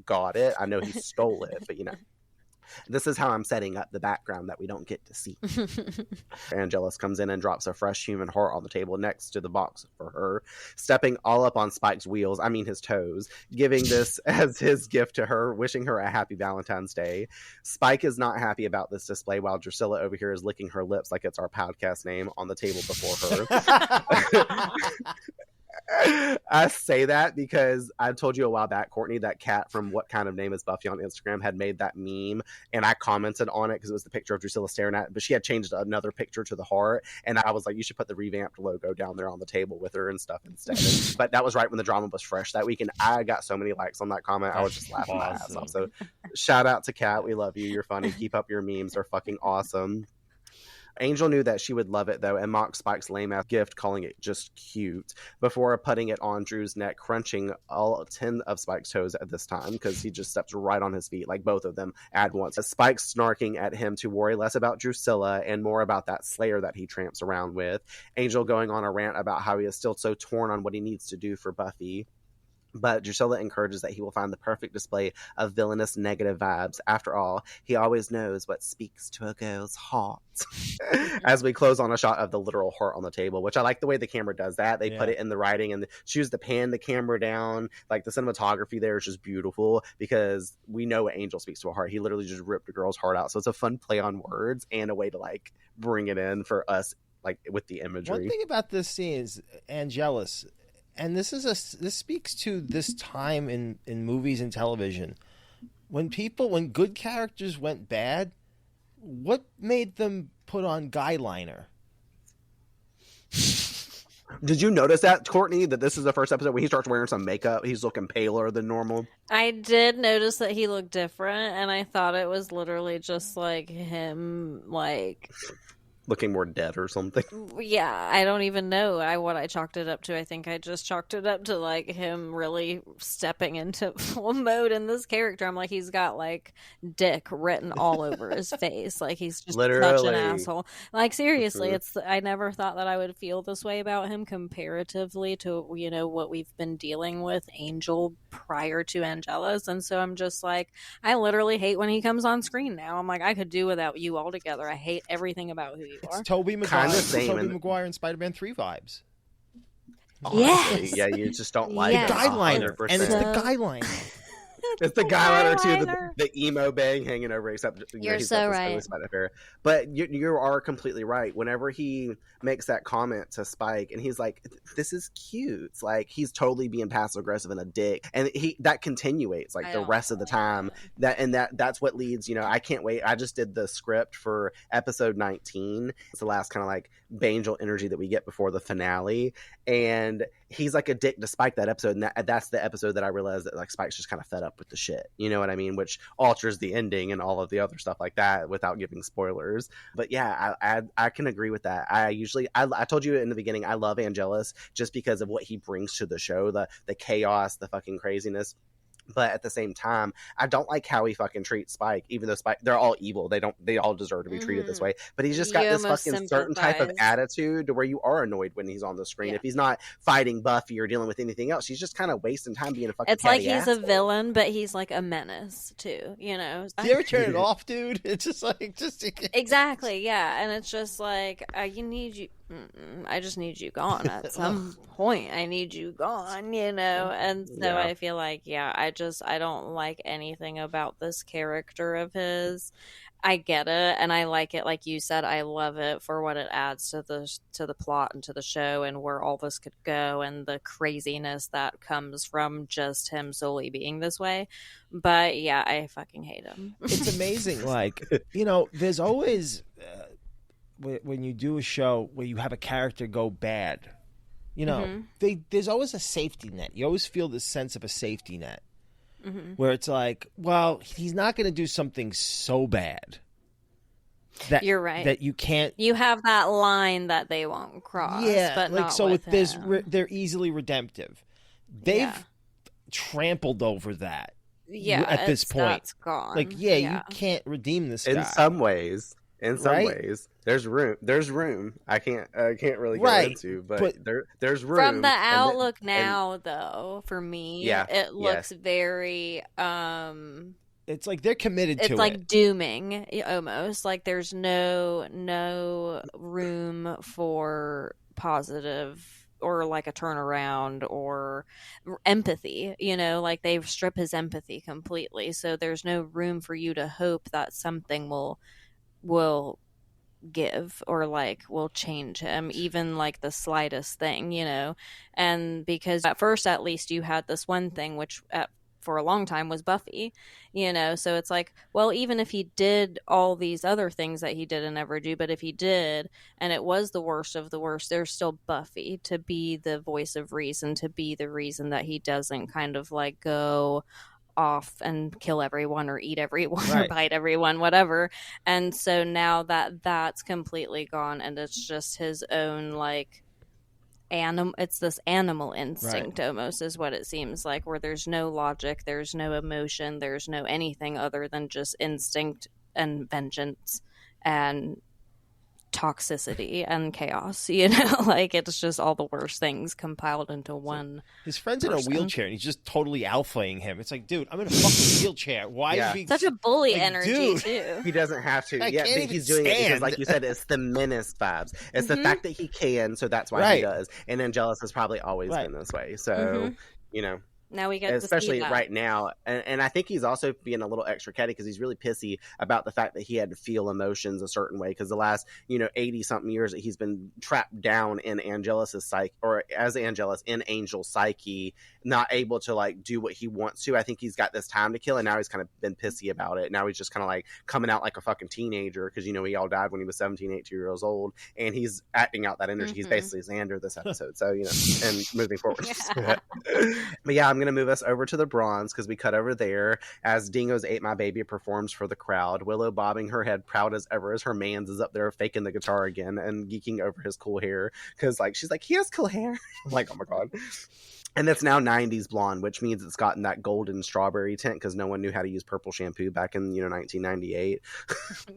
got it. I know he stole it, but This is how I'm setting up the background that we don't get to see. Angelus comes in and drops a fresh human heart on the table next to the box for her, stepping all up on Spike's wheels, I mean his toes, giving this as his gift to her, wishing her a happy Valentine's Day. Spike is not happy about this display, while Drusilla over here is licking her lips like it's our podcast name on the table before her. I say that because I told you a while back, Courtney, that Kat from What Kind of Name is Buffy on Instagram had made that meme, and I commented on it because it was the picture of Drusilla staring at it, but she had changed another picture to the heart, and I was like, you should put the revamped logo down there on the table with her and stuff instead. But that was right when the drama was fresh that week, and I got so many likes on that comment. I was just laughing my ass off. So shout out to Kat. We love you. You're funny. Keep up your memes. They're fucking awesome. Angel knew that she would love it, though, and mocked Spike's lame-ass gift, calling it just cute, before putting it on Drew's neck, crunching all 10 of Spike's toes at this time, because he just steps right on his feet, like both of them at once. As Spike snarking at him to worry less about Drusilla and more about that Slayer that he tramps around with. Angel going on a rant about how he is still so torn on what he needs to do for Buffy. But Drusilla encourages that he will find the perfect display of villainous negative vibes. After all, he always knows what speaks to a girl's heart. As we close on a shot of the literal heart on the table, which I like the way the camera does that. They put it in the writing and choose to pan the camera down. Like the cinematography there is just beautiful because we know what Angel speaks to a heart. He literally just ripped a girl's heart out. So it's a fun play on words and a way to like bring it in for us, like with the imagery. One thing about this scene is Angelus. And this speaks to this time in movies and television. When good characters went bad, what made them put on guy liner? Did you notice that, Courtney, that this is the first episode when he starts wearing some makeup? He's looking paler than normal. I did notice that he looked different, and I thought it was literally just like him, like... looking more dead or something. Yeah, I don't even know what I chalked it up to. I think I just chalked it up to like him really stepping into full mode in this character. I'm like, he's got like dick written all over his face. Like he's just literally such an asshole. Like seriously, I never thought that I would feel this way about him comparatively to, you know, what we've been dealing with Angel prior to Angelus. And so I'm just like, I literally hate when he comes on screen now. I'm like, I could do without you altogether. I hate everything about who you are. It's Tobey Maguire and Spider-Man 3 vibes. Yes. Yeah, you just don't like Yes. it. Guy liner. 100%. And it's the guy liner. It's the guy liner too, the emo bang hanging over. Except You're he's so got right. this affair. But you are completely right. Whenever he makes that comment to Spike, and he's like, "This is cute," like he's totally being passive aggressive and a dick, and that continuates like the rest of the time. That's what leads. You know, I can't wait. I just did the script for episode 19. It's the last kind of like Bangel energy that we get before the finale, and he's like a dick to Spike that episode, and that's the episode that I realized that like Spike's just kind of fed up with the shit, you know what I mean, which alters the ending and all of the other stuff like that without giving spoilers. But yeah, I can agree with that. I told you in the beginning I love Angelus just because of what he brings to the show, the chaos, the fucking craziness. But at the same time, I don't like how he fucking treats Spike, even though Spike, they're all evil. They all deserve to be treated this way. But he's just got this fucking certain type of attitude to where you are annoyed when he's on the screen. Yeah. If he's not fighting Buffy or dealing with anything else, he's just kind of wasting time being a fucking It's like he's asshole. a villain, but he's like a menace too, you know? Do you ever turn it off, dude? It's just like, Exactly, yeah. And it's just like, I just need you gone at some point. I need you gone, you know? And so I feel like, I don't like anything about this character of his. I get it, and I like it, like you said. I love it for what it adds to the plot and to the show and where all this could go and the craziness that comes from just him solely being this way. But yeah, I fucking hate him. It's amazing. Like, you know, there's always... when you do a show where you have a character go bad, you know, there's always a safety net. You always feel this sense of a safety net where it's like, well, he's not going to do something so bad that you're right, that you can't. You have that line that they won't cross. But like not so. with They're easily redemptive. They've trampled over that. Yeah, at this point, that's gone. Like, you can't redeem this guy. In some ways, there's room. I can't really go into, but there's room. From the outlook now, though, for me, it looks very it's like they're committed to it. It's like dooming, almost. Like there's no room for positive or like a turnaround or empathy, like they strip his empathy completely. So there's no room for you to hope that something will give or like will change him, even like the slightest thing, and because at first at least you had this one thing which for a long time was Buffy, so it's like, well, even if he did all these other things that he didn't ever do, but if he did and it was the worst of the worst, there's still Buffy to be the voice of reason, to be the reason that he doesn't kind of like go off and kill everyone or eat everyone or bite everyone, whatever. And so now that's completely gone and it's just his own like it's this animal instinct almost is what it seems like, where there's no logic, there's no emotion, there's no anything other than just instinct and vengeance and toxicity and chaos, like it's just all the worst things compiled into one. His friend's in a wheelchair and he's just totally alphaing him. It's like, dude, I'm in a fucking wheelchair. Why are you being such a bully like, energy, dude, too? He doesn't have to. I Yeah, can't but he's doing it because, like you said, it's the menace vibes. It's the fact that he can, so that's why he does. And Angelus has probably always been this way. So, now we get especially to see that. right now, and I think he's also being a little extra catty because he's really pissy about the fact that he had to feel emotions a certain way, because the last 80 something years that he's been trapped down in Angelus's psyche, or as Angelus in Angel's psyche, not able to like do what he wants to. I think he's got this time to kill, and now he's kind of been pissy about it. Now he's just kind of like coming out like a fucking teenager because he all died when he was 17, 18 years old, and he's acting out that energy. He's basically Xander this episode, so and moving forward. But yeah, I'm gonna move us over to the bronze because we cut over there as Dingo's "Ate My Baby" performs for the crowd. Willow bobbing her head proud as ever as her mans is up there faking the guitar again and geeking over his cool hair because like she's like, he has cool hair. I'm like, oh my god. And it's now 90s blonde, which means it's gotten that golden strawberry tint because no one knew how to use purple shampoo back in 1998.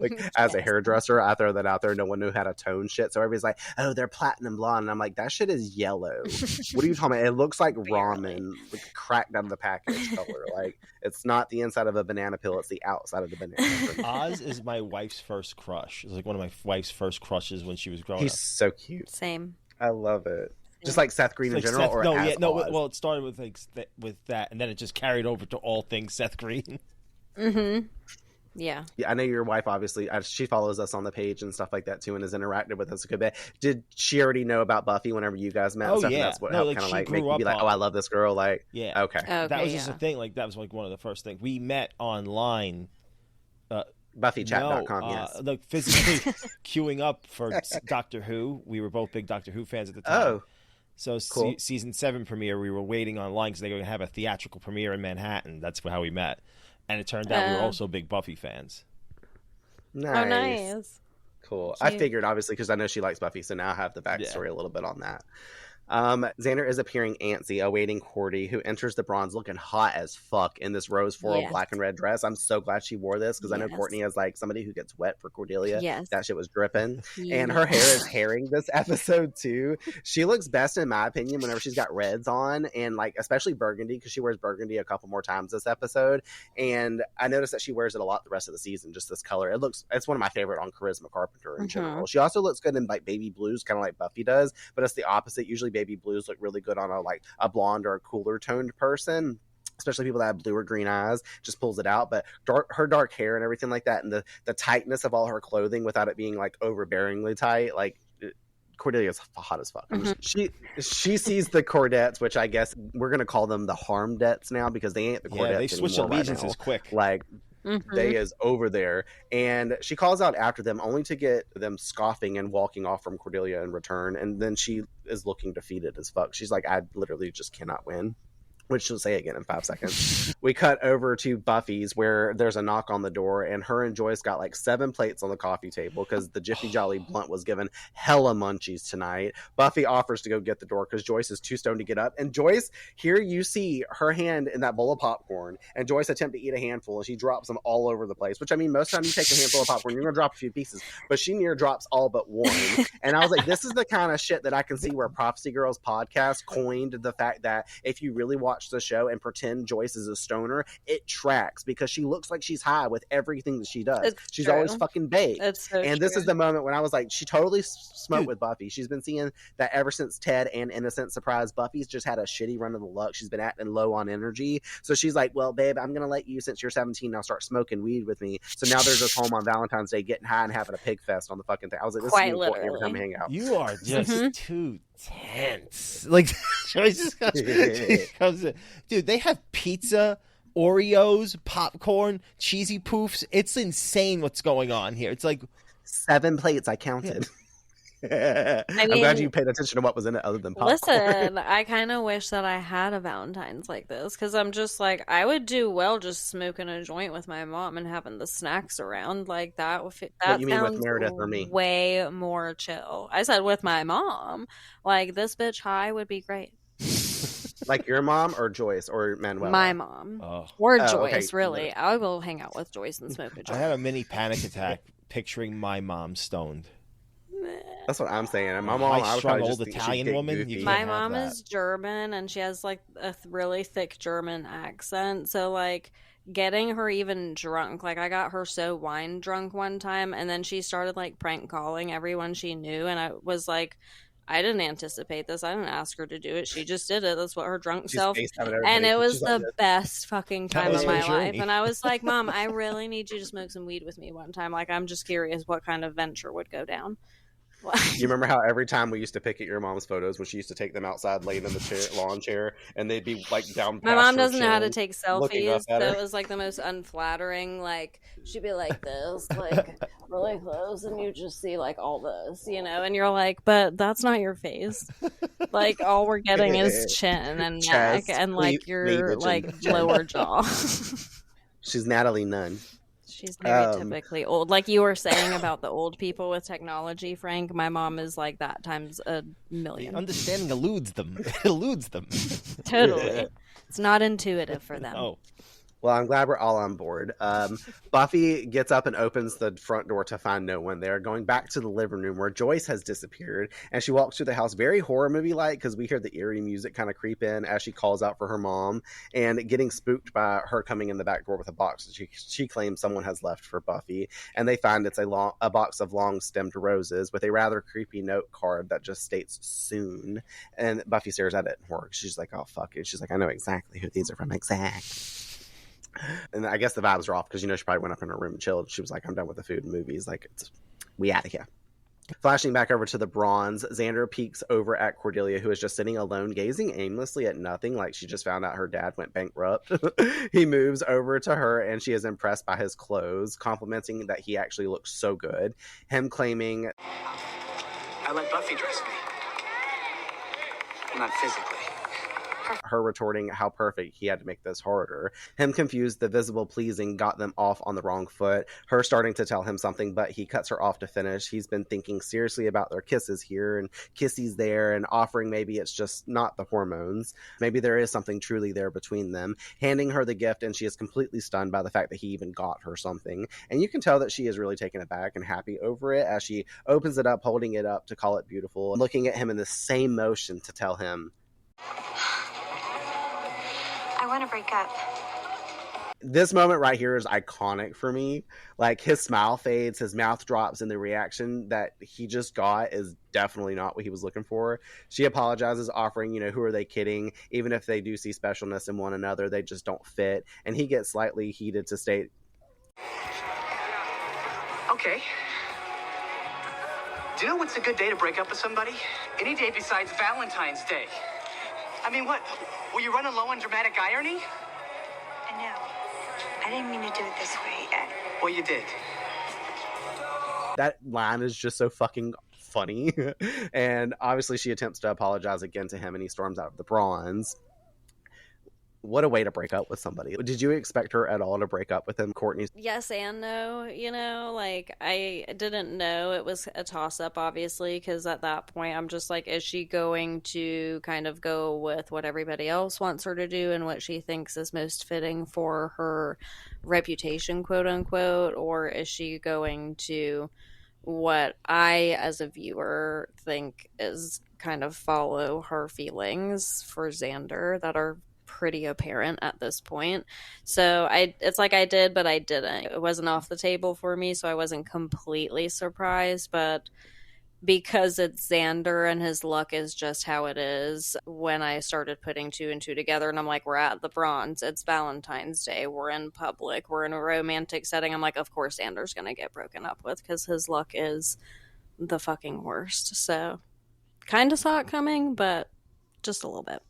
Like as a hairdresser, I throw that out there. No one knew how to tone shit, so everybody's like, "Oh, they're platinum blonde." And I'm like, that shit is yellow. What are you talking about? It looks like ramen, like cracked out of the package color. Like it's not the inside of a banana peel; it's the outside of the banana. Oz is my wife's first crush. It's like one of my wife's first crushes when she was growing up. He's so cute. Same. I love it. Just like Seth Green in general, Seth, or Oz? Well, it started with with that, and then it just carried over to all things Seth Green. Yeah. I know your wife, obviously, she follows us on the page and stuff like that too, and has interacted with us a good bit. Did she already know about Buffy whenever you guys met? Oh, Stuff? yeah. And that's what helped kind of like make you be like, oh, I love this girl. Like, yeah, okay. That was just a thing. Like that was like one of the first things we met online. BuffyChat.com, yes. Like physically queuing up for Doctor Who. We were both big Doctor Who fans at the time. Oh. So cool. Season 7 premiere, we were waiting online because they were going to have a theatrical premiere in Manhattan. That's how we met. And it turned out we were also big Buffy fans. Nice. Oh, nice. Cool. Cute. I figured, obviously, because I know she likes Buffy, so now I have the backstory a little bit on that. Xander is appearing antsy, awaiting Cordy, who enters the bronze looking hot as fuck in this rose floral black and red dress. I'm so glad she wore this because I know Courtney is like somebody who gets wet for Cordelia. Yes. That shit was dripping. And her hair is hairing this episode too. She looks best in my opinion whenever she's got reds on, and like especially burgundy because she wears burgundy a couple more times this episode. And I noticed that she wears it a lot the rest of the season, just this color. It's one of my favorite on Charisma Carpenter in general. She also looks good in like baby blues, kind of like Buffy does, but it's the opposite. Usually baby blues look really good on a blonde or a cooler toned person, especially people that have blue or green eyes. Just pulls it out. But her dark hair and everything like that, and the tightness of all her clothing without it being like overbearingly tight, like Cordelia's hot as fuck. She sees the Cordettes, which I guess we're gonna call them the Harmdettes now because they ain't the Cordettes. Yeah, they switch allegiances quick. Like they is over there, and she calls out after them only to get them scoffing and walking off from Cordelia in return. And then she is looking defeated as fuck. She's like, I literally just cannot win. Which she'll say again in 5 seconds. We cut over to Buffy's where there's a knock on the door, and her and Joyce got like 7 plates on the coffee table because the Jiffy Jolly Blunt was given hella munchies tonight. Buffy offers to go get the door because Joyce is too stoned to get up. And Joyce, here you see her hand in that bowl of popcorn, and Joyce attempt to eat a handful, and she drops them all over the place. Which, I mean, most time you take a handful of popcorn, you're going to drop a few pieces. But she near drops all but one. And I was like, this is the kind of shit that I can see where Prophecy Girls podcast coined the fact that if you really watch watch the show and pretend Joyce is a stoner, it tracks because she looks like she's high with everything that she does. She's always fucking baked. And this is the moment when I was like, she totally smoked with Buffy. She's been seeing that ever since Ted and Innocent surprised. Buffy's just had a shitty run of the luck. She's been acting low on energy. So she's like, well, babe, I'm going to let you, since you're 17, now start smoking weed with me. So now they're just home on Valentine's Day getting high and having a pig fest on the fucking thing. I was like, this Quite is literally. every time we hang out. You are just too tense. Like, Joyce just comes in. Dude, they have pizza, Oreos, popcorn, cheesy poofs. It's insane what's going on here. It's like 7 plates I counted. I'm glad you paid attention to what was in it other than popcorn. Listen, I kind of wish that I had a Valentine's like this, because I'm just like, I would do well just smoking a joint with my mom and having the snacks around like that. That you mean with sounds Meredith or me? way more chill. I said with my mom. Like, this bitch high would be great. Like your mom or Joyce or Manuela? My mom. Or Joyce, okay. really. I will hang out with Joyce and smoke a joint. I had a mini panic attack picturing my mom stoned. That's what I'm saying. And my mom, I would strong probably old just think Italian she'd get woman. goofy. You My can't mom have is German, and she has like a really thick German accent. So like getting her even drunk, like I got her so wine drunk one time, and then she started like prank calling everyone she knew, and I was like, I didn't anticipate this. I didn't ask her to do it. She just did it. That's what her drunk self. And it was the best fucking time of my life. And I was like, Mom, I really need you to smoke some weed with me one time. Like, I'm just curious what kind of venture would go down. You remember how every time we used to pick at your mom's photos when she used to take them outside laying in the lawn chair, and they'd be like down my past mom her doesn't know how to chin, take looking up selfies, at so her. it was like the most unflattering. Like, she'd be like this, like really close, and you just see like all this, you know, and you're like, but that's not your face. Like, all we're getting is chin and neck and like your like lower jaw. She's Natalie Nunn. She's very typically old. Like you were saying about the old people with technology, Frank, my mom is like that times a million. Understanding eludes them. It eludes them. Totally. It's not intuitive for them. Oh. Well, I'm glad we're all on board. Buffy gets up and opens the front door to find no one there, going back to the living room where Joyce has disappeared. And she walks through the house very horror movie-like, because we hear the eerie music kind of creep in as she calls out for her mom, and getting spooked by her coming in the back door with a box that she claims someone has left for Buffy. And they find it's a box of long-stemmed roses with a rather creepy note card that just states soon. And Buffy stares at it in horror. She's like, oh, fuck it. She's like, I know exactly who these are from. And I guess the vibes are off because, you know, she probably went up in her room and chilled. She was like, I'm done with the food and movies. Like, we out of here. Flashing back over to the Bronze, Xander peeks over at Cordelia, who is just sitting alone, gazing aimlessly at nothing, like she just found out her dad went bankrupt. He moves over to her, and she is impressed by his clothes, complimenting that he actually looks so good. Him claiming, I let Buffy dress me. Not physically. her retorting how perfect he had to make this harder. Him confused, the visible pleasing got them off on the wrong foot. Her starting to tell him something, but he cuts her off to finish. He's been thinking seriously about their kisses here and kissies there, and offering maybe it's just not the hormones. Maybe there is something truly there between them. Handing her the gift, and she is completely stunned by the fact that he even got her something. And you can tell that she is really taken aback and happy over it as she opens it up, holding it up to call it beautiful, looking at him in the same motion to tell him, I want to break up. This moment right here is iconic for me. Like, his smile fades, his mouth drops, and the reaction that he just got is definitely not what he was looking for. She apologizes, offering, you know, who are they kidding? Even if they do see specialness in one another, they just don't fit. And he gets slightly heated to state, Okay. Do you know what's a good day to break up with somebody? Any day besides Valentine's Day. I mean, what? Were you running low on dramatic irony? I know. I didn't mean to do it this way. Well, you did. that line is just so fucking funny. And obviously she attempts to apologize again to him, and he storms out of the Bronze. What a way to break up with somebody. Did you expect her at all to break up with him, Courtney? Yes and no, you know, like, I didn't know. It was a toss-up, obviously, because at that point, I'm just like, is she going to kind of go with what everybody else wants her to do and what she thinks is most fitting for her reputation, quote-unquote, or is she going to what I, as a viewer, think is kind of follow her feelings for Xander that are pretty apparent at this point. So it's like I did, but I didn't. It wasn't off the table for me, so I wasn't completely surprised, but because it's Xander and his luck is just how it is, when I started putting two and two together and I'm like, we're at the Bronze, it's Valentine's Day, we're in public, we're in a romantic setting, I'm like, of course Xander's gonna get broken up with because his luck is the fucking worst. So kind of saw it coming, but just a little bit.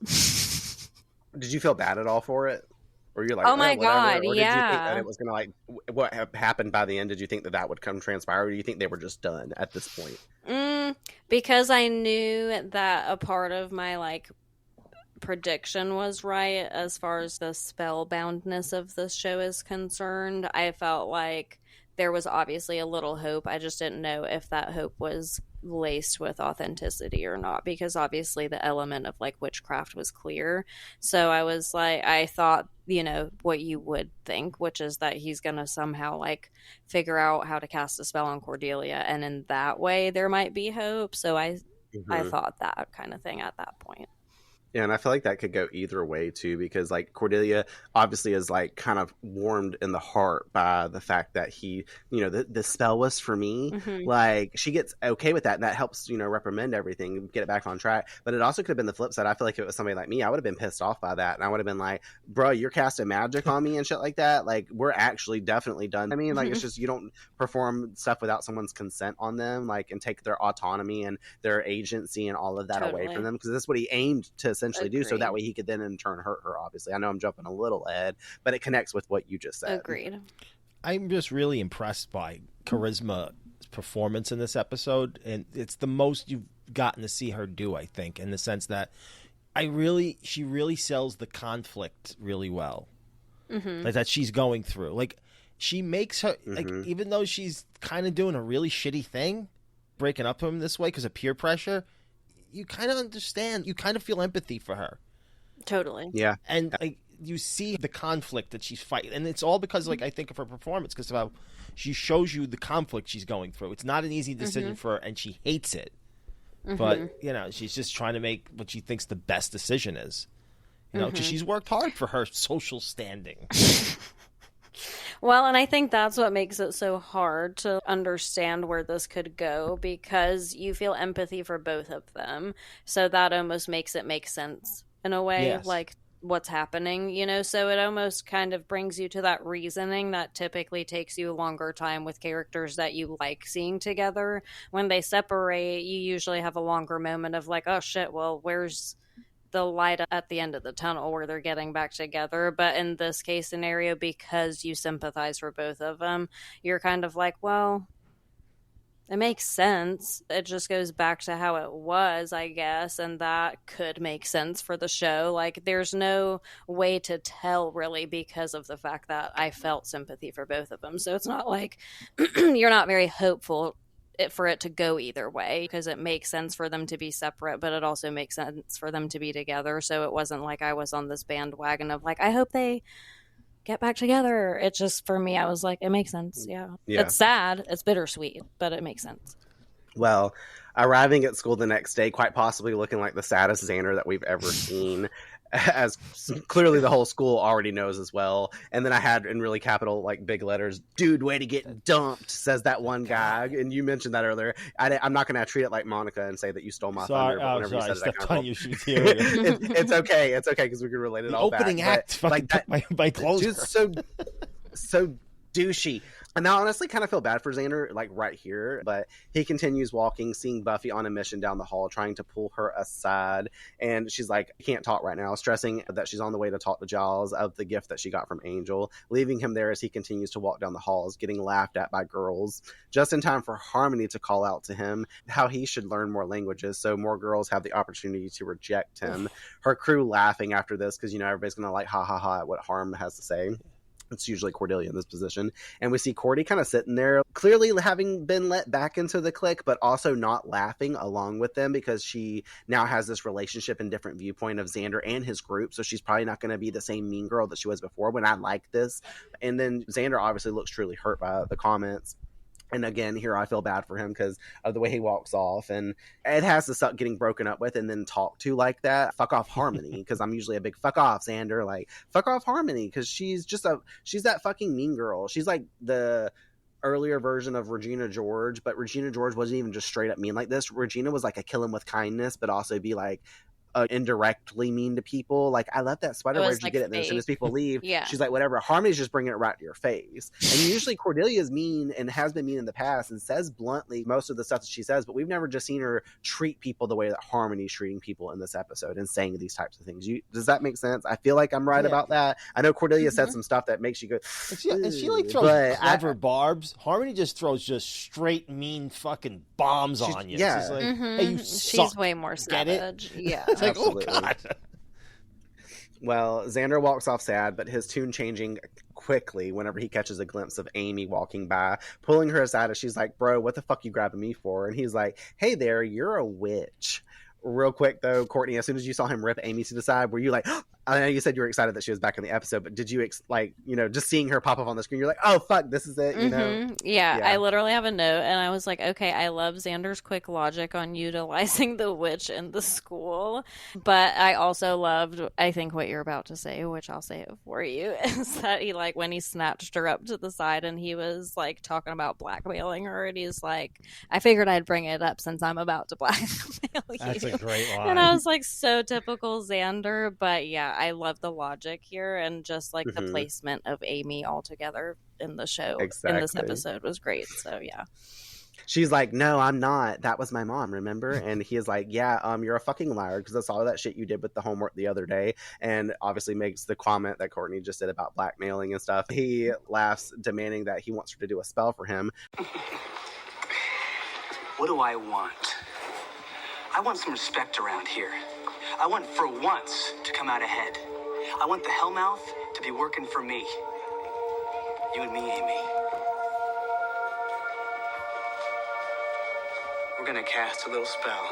Did you feel bad at all for it? Or you're like, oh my God, or yeah. did you think that it was going to, like, what happened by the end? Did you think that would come transpire? Or do you think they were just done at this point? Because I knew that a part of my, like, prediction was right as far as the spellboundness of this show is concerned. I felt like there was obviously a little hope. I just didn't know if that hope was laced with authenticity or not, because obviously the element of like witchcraft was clear. So I was like, I thought, what you would think, which is that he's gonna somehow like figure out how to cast a spell on Cordelia, and in that way there might be hope. So I thought that kind of thing at that point. Yeah, and I feel like that could go either way too, because like Cordelia obviously is like kind of warmed in the heart by the fact that he, the spell was for me. Like she gets okay with that, and that helps, reprimand everything, get it back on track. But it also could have been the flip side. I feel like if it was somebody like me, I would have been pissed off by that, and I would have been like, bro, you're casting magic on me and shit like that. Like we're actually definitely done. I mean, like it's just, you don't perform stuff without someone's consent on them, like, and take their autonomy and their agency and all of that away from them, because that's what he aimed to essentially do, so that way he could then in turn hurt her. Obviously, I know I'm jumping a little ahead, but it connects with what you just said. Agreed. I'm just really impressed by Charisma's performance in this episode, and it's the most you've gotten to see her do, I think, in the sense that she really sells the conflict really well, like that she's going through. Like she makes her like, even though she's kind of doing a really shitty thing, breaking up with him this way because of peer pressure, you kind of understand, you kind of feel empathy for her. Totally. Yeah. And you see the conflict that she's fighting. And it's all because, like, I think of her performance, because of how she shows you the conflict she's going through. It's not an easy decision for her, and she hates it. But, she's just trying to make what she thinks the best decision is. Because she's worked hard for her social standing. Well, and I think that's what makes it so hard to understand where this could go, because you feel empathy for both of them. So that almost makes it make sense in a way, like what's happening, so it almost kind of brings you to that reasoning that typically takes you a longer time with characters that you like seeing together. When they separate, you usually have a longer moment of like, oh shit, well, where's the light at the end of the tunnel where they're getting back together. But in this case scenario, because you sympathize for both of them, you're kind of like, well, it makes sense. It just goes back to how it was, I guess, and that could make sense for the show. Like, there's no way to tell, really, because of the fact that I felt sympathy for both of them. So it's not like you're not very hopeful for it to go either way, because it makes sense for them to be separate, but it also makes sense for them to be together. So it wasn't like I was on this bandwagon of like, I hope they get back together. It just, for me, I was like, it makes sense. Yeah. It's sad, it's bittersweet, but it makes sense. Well, arriving at school the next day, quite possibly looking like the saddest Xander that we've ever seen, as clearly the whole school already knows as well. And then I had in really capital, like big letters, "Dude, way to get dumped," says that one guy. And you mentioned that earlier. I'm not going to treat it like Monica and say that you stole my thunder. But whenever you said that, it's okay. It's okay, because we can relate it all back. Opening act, like that, my clothes. Just so douchey. And I honestly kind of feel bad for Xander, like right here, but he continues walking, seeing Buffy on a mission down the hall, trying to pull her aside. And she's like, I can't talk right now, stressing that she's on the way to talk to Giles of the gift that she got from Angel, leaving him there as he continues to walk down the halls, getting laughed at by girls, just in time for Harmony to call out to him how he should learn more languages so more girls have the opportunity to reject him. Her crew laughing after this because, everybody's going to like, ha ha ha, at what Harm has to say. It's usually Cordelia in this position. And we see Cordy kind of sitting there, clearly having been let back into the clique, but also not laughing along with them because she now has this relationship and different viewpoint of Xander and his group. So she's probably not going to be the same mean girl that she was before when I like this. And then Xander obviously looks truly hurt by the comments. And again, here I feel bad for him because of the way he walks off, and it has to start getting broken up with and then talked to like that. Fuck off Harmony, because I'm usually a big fuck off Xander, like fuck off Harmony, because she's that fucking mean girl. She's like the earlier version of Regina George, but Regina George wasn't even just straight up mean like this. Regina was like a kill him with kindness, but also be like indirectly mean to people. Like, I love that sweater. Where'd you get it? And then as soon as people leave, she's like, whatever. Harmony's just bringing it right to your face. And usually Cordelia is mean and has been mean in the past and says bluntly most of the stuff that she says, but we've never just seen her treat people the way that Harmony's treating people in this episode and saying these types of things. Does that make sense? I feel like I'm right about that. I know Cordelia said some stuff that makes you go, and she like throws clever barbs. Harmony just throws just straight mean fucking bombs on you. Yeah. She's like, hey, you suck. She's way more savage. Yeah. It's like, absolutely. oh God. Well, Xander walks off sad, but his tune changing quickly whenever he catches a glimpse of Amy walking by, pulling her aside as she's like, bro, what the fuck you grabbing me for? And he's like, hey there, you're a witch. Real quick though, Courtney, as soon as you saw him rip Amy to the side, were you like, I know you said you were excited that she was back in the episode, but did you just seeing her pop up on the screen, you're like, oh fuck, this is it, you know? Yeah, I literally have a note, and I was like, okay, I love Xander's quick logic on utilizing the witch in the school, but I also loved, I think, what you're about to say, which I'll say it for you, is that he, like, when he snatched her up to the side and he was, like, talking about blackmailing her, and he's like, I figured I'd bring it up since I'm about to blackmail you. That's a great line. And I was like, so typical Xander, but yeah, I love the logic here, and just like the placement of Amy altogether in the show in this episode was great. So yeah. She's like, no, I'm not. That was my mom, remember? And he is like, yeah, you're a fucking liar because I saw that shit you did with the homework the other day. And obviously makes the comment that Courtney just did about blackmailing and stuff. He laughs, demanding that he wants her to do a spell for him. What do I want? I want some respect around here. I want, for once, to come out ahead. I want the Hellmouth to be working for me. You and me, Amy. We're gonna cast a little spell.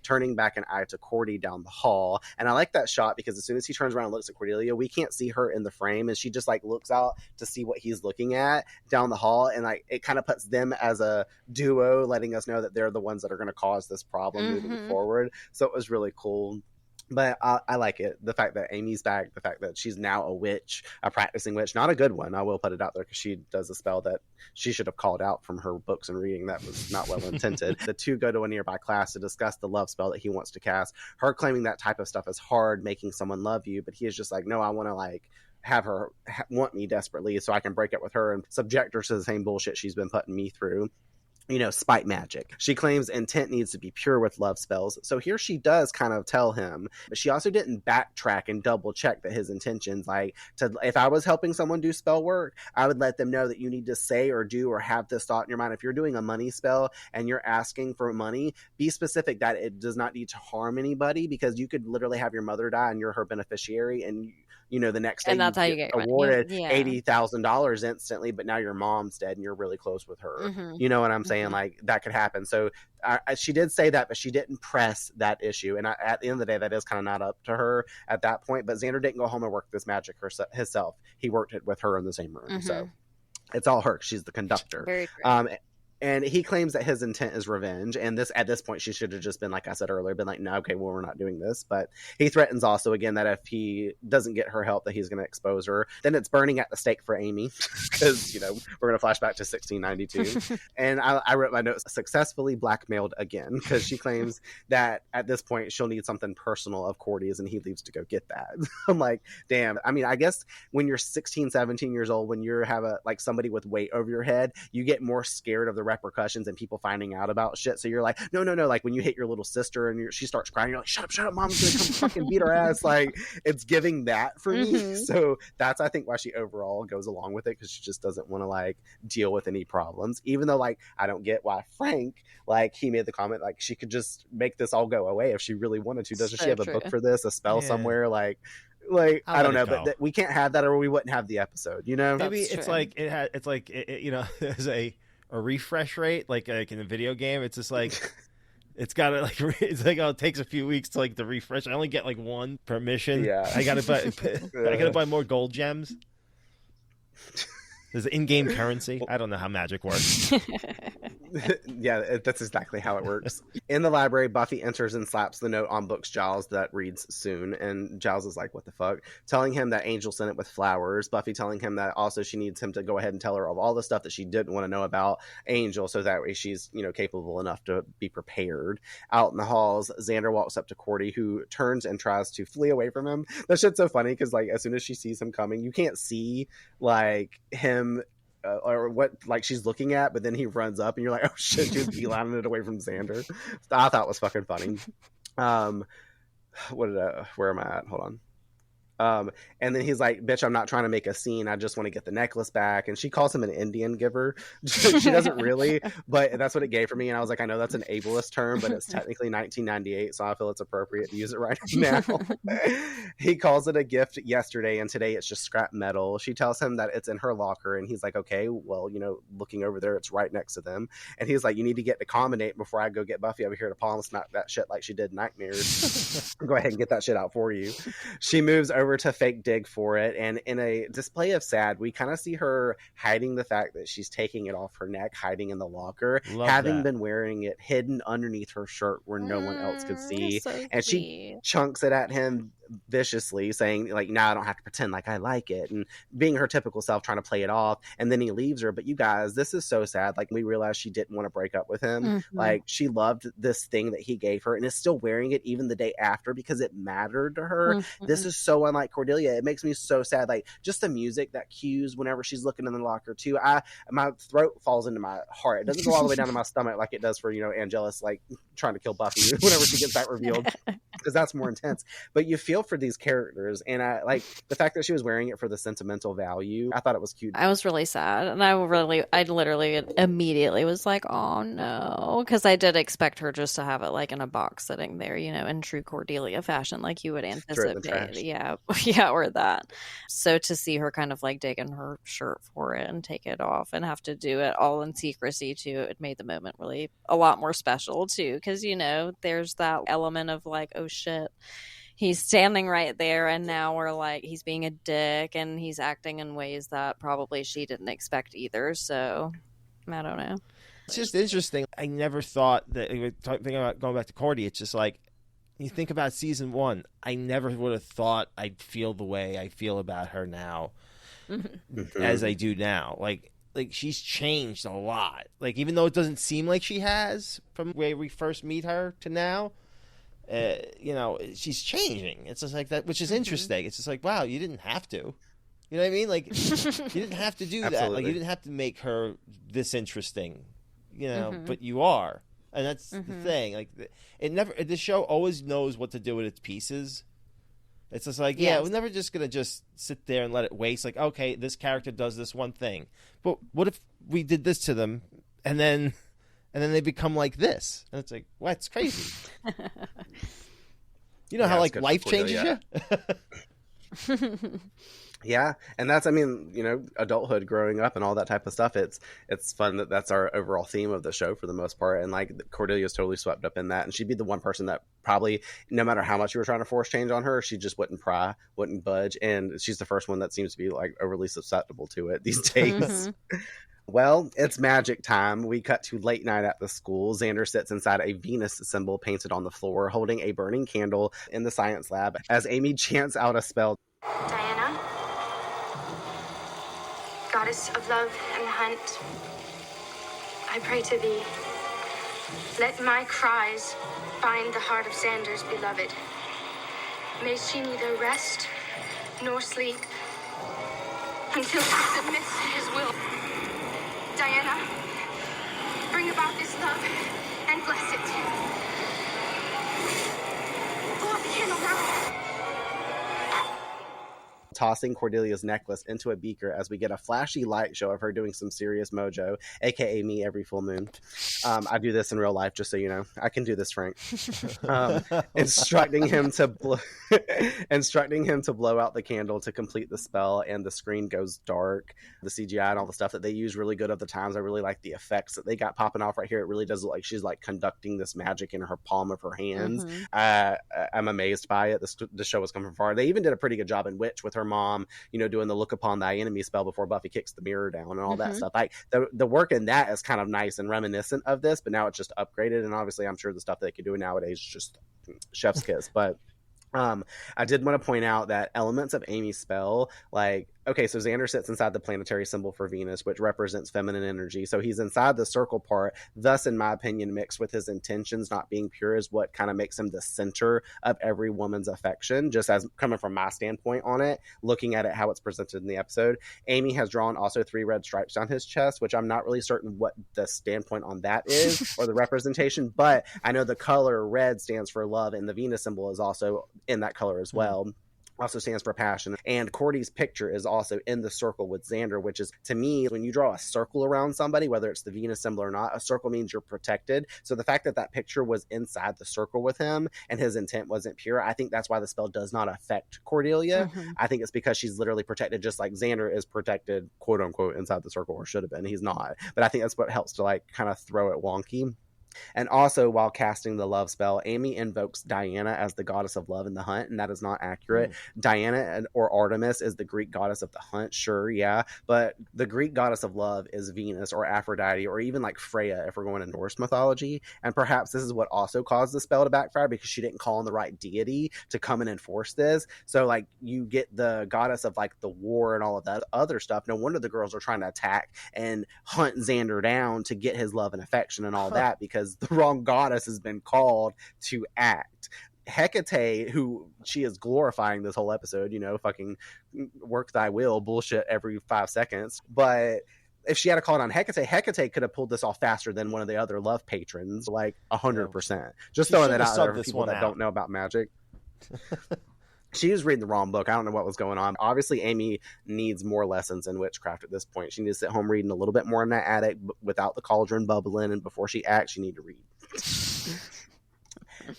Turning back an eye to Cordy down the hall. And I like that shot because as soon as he turns around and looks at Cordelia, we can't see her in the frame, and she just like looks out to see what he's looking at down the hall, and like it kind of puts them as a duo, letting us know that they're the ones that are going to cause this problem moving forward. So it was really cool. But I like it. The fact that Amy's back, the fact that she's now a witch, a practicing witch, not a good one. I will put it out there because she does a spell that she should have called out from her books and reading that was not well intended. The two go to a nearby class to discuss the love spell that he wants to cast. Her claiming that type of stuff is hard, making someone love you, but he is just like, no, I want to like have her want me desperately so I can break up with her and subject her to the same bullshit she's been putting me through. You know, spite magic. She claims intent needs to be pure with love spells. So here she does kind of tell him, but she also didn't backtrack and double check that his intentions, like, if I was helping someone do spell work, I would let them know that you need to say or do or have this thought in your mind. If you're doing a money spell and you're asking for money, be specific that it does not need to harm anybody, because you could literally have your mother die and you're her beneficiary, and you know, the next day that's how you get awarded $80,000 instantly, but now your mom's dead and you're really close with her. You know what I'm saying? Like, that could happen. So she did say that, but she didn't press that issue. And at the end of the day, that is kind of not up to her at that point. But Xander didn't go home and work this magic himself. He worked it with her in the same room. So it's all her. She's the conductor. Very true. And he claims that his intent is revenge. And at this point, she should have just been, like I said earlier, been like, no, okay, well, we're not doing this. But he threatens also, again, that if he doesn't get her help, that he's going to expose her. Then it's burning at the stake for Amy, because, you know, we're going to flash back to 1692. And I wrote my notes, successfully blackmailed again, because she claims that at this point, she'll need something personal of Cordy's, and he leaves to go get that. I'm like, damn. I mean, I guess when you're 16, 17 years old, when you have somebody with weight over your head, you get more scared of the repercussions and people finding out about shit. So you're like, no, like when you hit your little sister and she starts crying, you're like, shut up, mom's gonna come fucking beat her ass. Like, it's giving that for me. So that's, I think, why she overall goes along with it, because she just doesn't want to like deal with any problems, even though like I don't get why Frank, like, he made the comment like she could just make this all go away if she really wanted to. Doesn't she have a book for this, a spell somewhere? Like I don't know, but we can't have that, or we wouldn't have the episode, you know. Maybe it's like it you know, there's a refresh rate like in a video game. It's just like it's got to like it takes a few weeks to like the refresh. I only get like one per mission. I gotta buy more gold gems. There's in-game currency. I don't know how magic works. Yeah, that's exactly how it works. In the library, Buffy enters and slaps the note on Book's Giles that reads soon, and Giles is like, what the fuck? Telling him that Angel sent it with flowers. Buffy telling him that also she needs him to go ahead and tell her of all the stuff that she didn't want to know about Angel, so that way she's, capable enough to be prepared. Out in the halls, Xander walks up to Cordy, who turns and tries to flee away from him. That shit's so funny, because, like, as soon as she sees him coming, you can't see, like, him... or what like she's looking at, but then he runs up and you're like, oh shit, she's beelining it away from Xander. I thought it was fucking funny. Where am I at? Hold on. And then he's like, bitch, I'm not trying to make a scene. I just want to get the necklace back. And she calls him an Indian giver. She doesn't really, but that's what it gave for me. And I was like, I know that's an ableist term, but it's technically 1998. So I feel it's appropriate to use it right now. He calls it a gift yesterday, and today it's just scrap metal. She tells him that it's in her locker. And he's like, okay, well, looking over there, it's right next to them. And he's like, you need to get to Accommodate before I go get Buffy over here to palm smack that shit like she did Nightmares. Go ahead and get that shit out for you. She moves over to fake dig for it, and in a display of sad, we kind of see her hiding the fact that she's taking it off her neck, hiding in the locker, having been wearing it hidden underneath her shirt where no one else could see. So and she chunks it at him viciously, saying like, now I don't have to pretend like I like it, and being her typical self, trying to play it off. And then he leaves her. But you guys, this is so sad. Like, we realized she didn't want to break up with him. Like, she loved this thing that he gave her and is still wearing it even the day after because it mattered to her. This is so unlike Cordelia. It makes me so sad. Like, just the music that cues whenever she's looking in the locker too, my throat falls into my heart. It doesn't go all the way down to my stomach like it does for Angelus like trying to kill Buffy whenever she gets that revealed, because that's more intense. But you feel for these characters, and I like the fact that she was wearing it for the sentimental value. I thought it was cute. I was really sad, and I literally immediately was like, oh no, because I did expect her just to have it like in a box sitting there, in true Cordelia fashion, like you would anticipate. Yeah, or that. So to see her kind of like dig in her shirt for it and take it off and have to do it all in secrecy too, it made the moment really a lot more special too, because there's that element of like, oh shit, he's standing right there, and now we're like, he's being a dick and he's acting in ways that probably she didn't expect either. So I don't know. It's just interesting. I never thought that, thinking about going back to Cordy, it's just like, you think about season 1, I never would have thought I'd feel the way I feel about her now as I do now. Like she's changed a lot. Like, even though it doesn't seem like she has from where we first meet her to now, she's changing. It's just like that, which is interesting. It's just like, wow, you didn't have to. You know what I mean? Like, you didn't have to do that. Like, you didn't have to make her this interesting, but you are. And that's the thing. Like, the show always knows what to do with its pieces. It's just like, we're never just going to just sit there and let it waste. Like, okay, this character does this one thing. But what if we did this to them and then they become like this? And it's like, what? It's crazy. How like life changes you? Yeah, and that's, adulthood, growing up and all that type of stuff. It's fun that's our overall theme of the show for the most part. And like, Cordelia's totally swept up in that, and she'd be the one person that probably, no matter how much you were trying to force change on her, she just wouldn't budge. And she's the first one that seems to be like overly susceptible to it these days. Well, it's magic time. We cut to late night at the school. Xander sits inside a Venus symbol painted on the floor, holding a burning candle in the science lab as Amy chants out a spell. Diana, goddess of love and the hunt, I pray to thee. Let my cries find the heart of Xander's beloved. May she neither rest nor sleep until she submits to his will. Diana, bring about this love and bless it. Blow up the candle now. Tossing Cordelia's necklace into a beaker as we get a flashy light show of her doing some serious mojo, aka me every full moon. I do this in real life, just so you know. I can do this, Frank. Instructing him to blow out the candle to complete the spell, and the screen goes dark. The CGI and all the stuff that they use really good of the times. I really like the effects that they got popping off right here. It really does look like she's like conducting this magic in her palm of her hands. I'm amazed by it. The show was coming from far. They even did a pretty good job in Witch with her mom, you know, doing the look upon thy enemy spell before Buffy kicks the mirror down and all that stuff. Like the work in that is kind of nice and reminiscent of this, but now it's just upgraded. And obviously I'm sure the stuff they could do nowadays is just chef's kiss. But I did want to point out that elements of Amy's spell, like, okay, so Xander sits inside the planetary symbol for Venus, which represents feminine energy. So he's inside the circle part, thus, in my opinion, mixed with his intentions not being pure is what kind of makes him the center of every woman's affection, just as coming from my standpoint on it, looking at it, how it's presented in the episode. Amy has drawn also 3 red stripes down his chest, which I'm not really certain what the standpoint on that is or the representation, but I know the color red stands for love, and the Venus symbol is also in that color as well. Also stands for passion. And Cordy's picture is also in the circle with Xander, which is, to me, when you draw a circle around somebody, whether it's the Venus symbol or not, a circle means you're protected. So the fact that that picture was inside the circle with him and his intent wasn't pure, I think that's why the spell does not affect Cordelia. I think it's because she's literally protected, just like Xander is protected, quote unquote, inside the circle, or should have been. He's not. But I think that's what helps to like kind of throw it wonky. And also, while casting the love spell, Amy invokes Diana as the goddess of love in the hunt, and that is not accurate. Diana or Artemis is the Greek goddess of the hunt, sure, yeah, but the Greek goddess of love is Venus or Aphrodite or even like Freya if we're going to Norse mythology. And perhaps this is what also caused the spell to backfire, because she didn't call on the right deity to come and enforce this. So like you get the goddess of like the war and all of that other stuff. No wonder the girls are trying to attack and hunt Xander down to get his love and affection and all that, because the wrong goddess has been called to act. Hecate, who she is glorifying this whole episode, you know, fucking work thy will bullshit every 5 seconds. But if she had a call on Hecate could have pulled this off faster than one of the other love patrons, like 100%. Just throwing that out there for people that don't know about magic. She was reading the wrong book. I don't know what was going on. Obviously, Amy needs more lessons in witchcraft at this point. She needs to sit home reading a little bit more in that attic without the cauldron bubbling, and before she acts, she needs to read.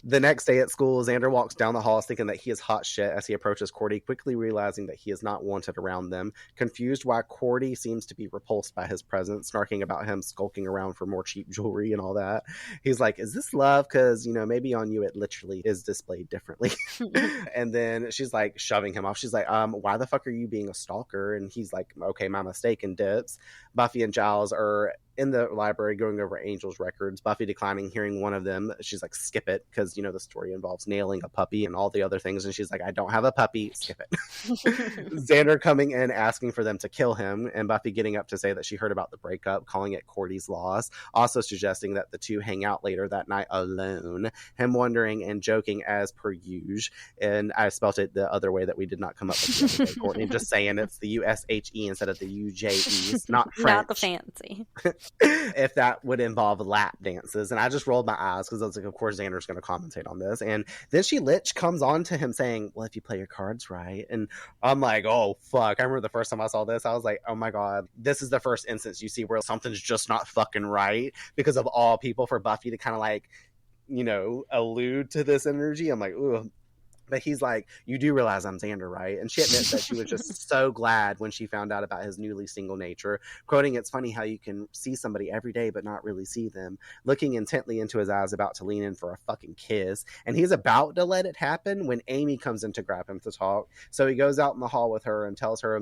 The next day at school, Xander walks down the halls thinking that he is hot shit as he approaches Cordy, quickly realizing that he is not wanted around them. Confused why Cordy seems to be repulsed by his presence, snarking about him skulking around for more cheap jewelry and all that. He's like, is this love? Because, you know, maybe on you it literally is displayed differently. And then she's like shoving him off. She's like, why the fuck are you being a stalker? And he's like, okay, my mistake, and dips. Buffy and Giles are in the library going over Angel's records. Buffy declining hearing one of them. She's like, skip it, because, you know, the story involves nailing a puppy and all the other things. And she's like, I don't have a puppy, skip it. Xander coming in asking for them to kill him, and Buffy getting up to say that she heard about the breakup, calling it Cordy's loss, also suggesting that the two hang out later that night alone. Him wondering and joking as per usual. And I spelt it the other way that we did not come up with the other day, Courtney. Just saying it's the USHE instead of the UJE. It's not French. Not the fancy. If that would involve lap dances. And I just rolled my eyes because I was like, of course Xander's going to commentate on this. And then Lich comes on to him saying, well, if you play your cards right. And I'm like, oh fuck. I remember the first time I saw this, I was like, oh my god, this is the first instance you see where something's just not fucking right, because of all people, for Buffy to kind of like, you know, allude to this energy. I'm like, ooh. But he's like, you do realize I'm Xander, right? And she admits that she was just so glad when she found out about his newly single nature. Quoting, it's funny how you can see somebody every day but not really see them. Looking intently into his eyes, about to lean in for a fucking kiss. And he's about to let it happen when Amy comes in to grab him to talk. So he goes out in the hall with her and tells her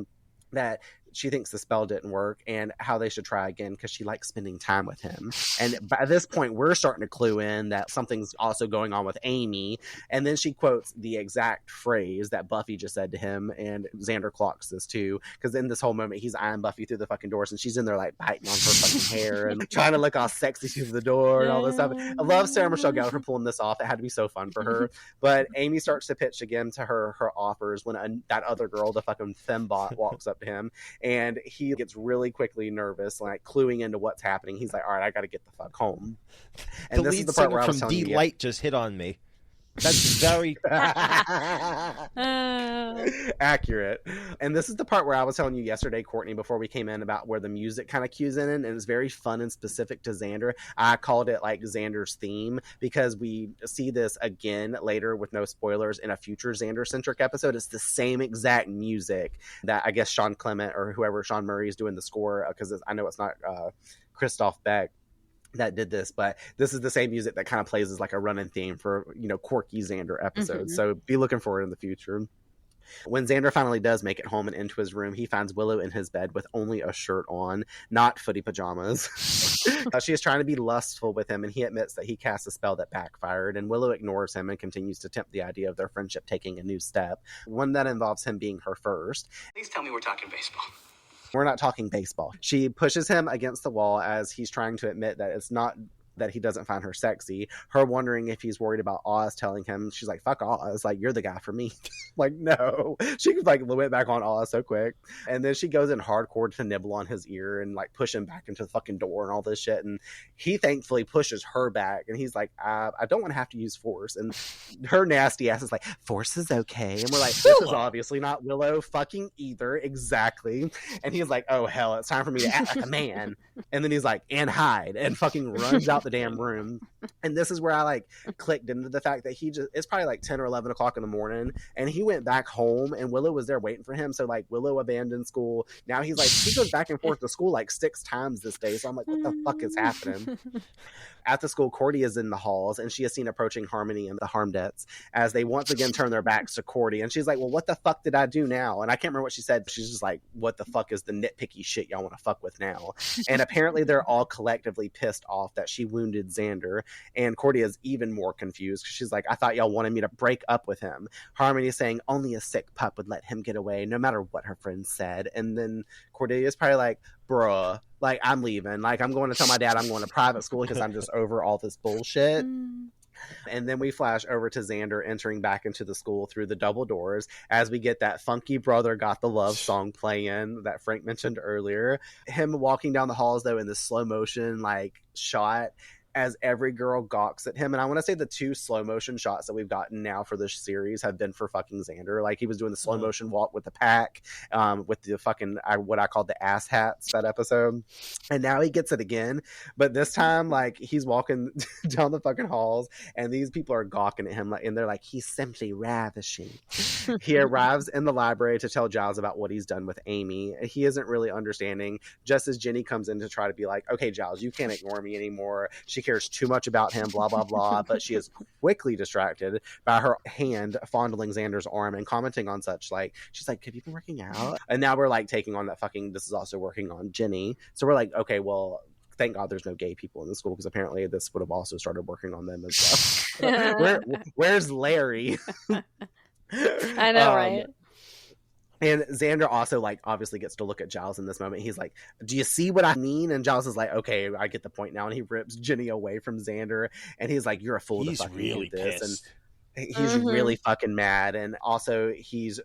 that she thinks the spell didn't work and how they should try again because she likes spending time with him. And by this point, we're starting to clue in that something's also going on with Amy. And then she quotes the exact phrase that Buffy just said to him, and Xander clocks this too, because in this whole moment, he's eyeing Buffy through the fucking doors and she's in there like biting on her fucking hair and trying to look all sexy through the door and all this stuff. I love Sarah Michelle Gellar for pulling this off. It had to be so fun for her. But Amy starts to pitch again to her offers when that other girl, the fucking fembot, walks up to him. And he gets really quickly nervous, like cluing into what's happening. He's like, all right, I got to get the fuck home. And the this lead is the part singer where I was from telling you. D-Light just hit on me. That's very accurate. And this is the part where I was telling you yesterday, Courtney, before we came in, about where the music kind of cues in, and it's very fun and specific to Xander. I called it like Xander's theme, because we see this again later, with no spoilers, in a future Xander-centric episode. It's the same exact music that I guess Sean Clement, or whoever Sean Murray is doing the score, because I know it's not Christoph Beck that did this, but this is the same music that kind of plays as like a running theme for, you know, quirky Xander episodes. So be looking for it in the future. When Xander finally does make it home and into his room, he finds Willow in his bed with only a shirt on, not footy pajamas. She is trying to be lustful with him, and he admits that he cast a spell that backfired, and Willow ignores him and continues to tempt the idea of their friendship taking a new step, one that involves him being her first. Please tell me we're talking baseball. We're not talking baseball. She pushes him against the wall as he's trying to admit that it's not that he doesn't find her sexy. Her wondering if he's worried about Oz telling him. She's like, fuck Oz. Like, you're the guy for me. Like, no. She like went back on Oz so quick. And then she goes in hardcore to nibble on his ear and like push him back into the fucking door and all this shit. And he thankfully pushes her back. And he's like, I don't want to have to use force. And her nasty ass is like, force is okay. And we're like, this is obviously not Willow fucking either. Exactly. And he's like, oh hell, it's time for me to act like a man. And then he's like, and hide, and fucking runs out the damn room. And this is where I like clicked into the fact that it's probably like 10 or 11 o'clock in the morning, and he went back home and Willow was there waiting for him. So like Willow abandoned school. Now he goes back and forth to school like 6 times this day. So I'm like, what the fuck is happening? At the school, Cordy is in the halls, and she is seen approaching Harmony and the Harmdettes as they once again turn their backs to Cordy. And she's like, well, what the fuck did I do now? And I can't remember what she said. She's just like, what the fuck is the nitpicky shit y'all want to fuck with now? And apparently they're all collectively pissed off that she wounded Xander. And Cordy is even more confused, because she's like, I thought y'all wanted me to break up with him. Harmony is saying only a sick pup would let him get away, no matter what her friends said. And then Cordelia is probably like, bruh, like, I'm leaving. Like, I'm going to tell my dad I'm going to private school because I'm just over all this bullshit. And then we flash over to Xander entering back into the school through the double doors as we get that funky Brother Got the Love song playing that Frank mentioned earlier. Him walking down the halls, though, in this slow motion, like, shot as every girl gawks at him. And I want to say the 2 slow motion shots that we've gotten now for this series have been for fucking Xander. Like, he was doing the slow motion walk with the pack, with the fucking, what I called the ass hats that episode. And now he gets it again. But this time, like, he's walking down the fucking halls and these people are gawking at him. And they're like, he's simply ravishing. He arrives in the library to tell Giles about what he's done with Amy. He isn't really understanding, just as Jenny comes in to try to be like, okay, Giles, you can't ignore me anymore. She cares too much about him, blah, blah, blah. But she is quickly distracted by her hand fondling Xander's arm and commenting on such, like, she's like, have you been working out? And now we're like taking on that fucking, this is also working on Jenny. So we're like, okay, well, thank God there's no gay people in the school, because apparently this would have also started working on them as well. Where's Larry? I know, right? And Xander also, like, obviously gets to look at Giles in this moment. He's like, do you see what I mean? And Giles is like, okay, I get the point now. And he rips Jenny away from Xander. And he's like, you're a fool to fucking really do this. pissed. And he's really fucking mad. And also he's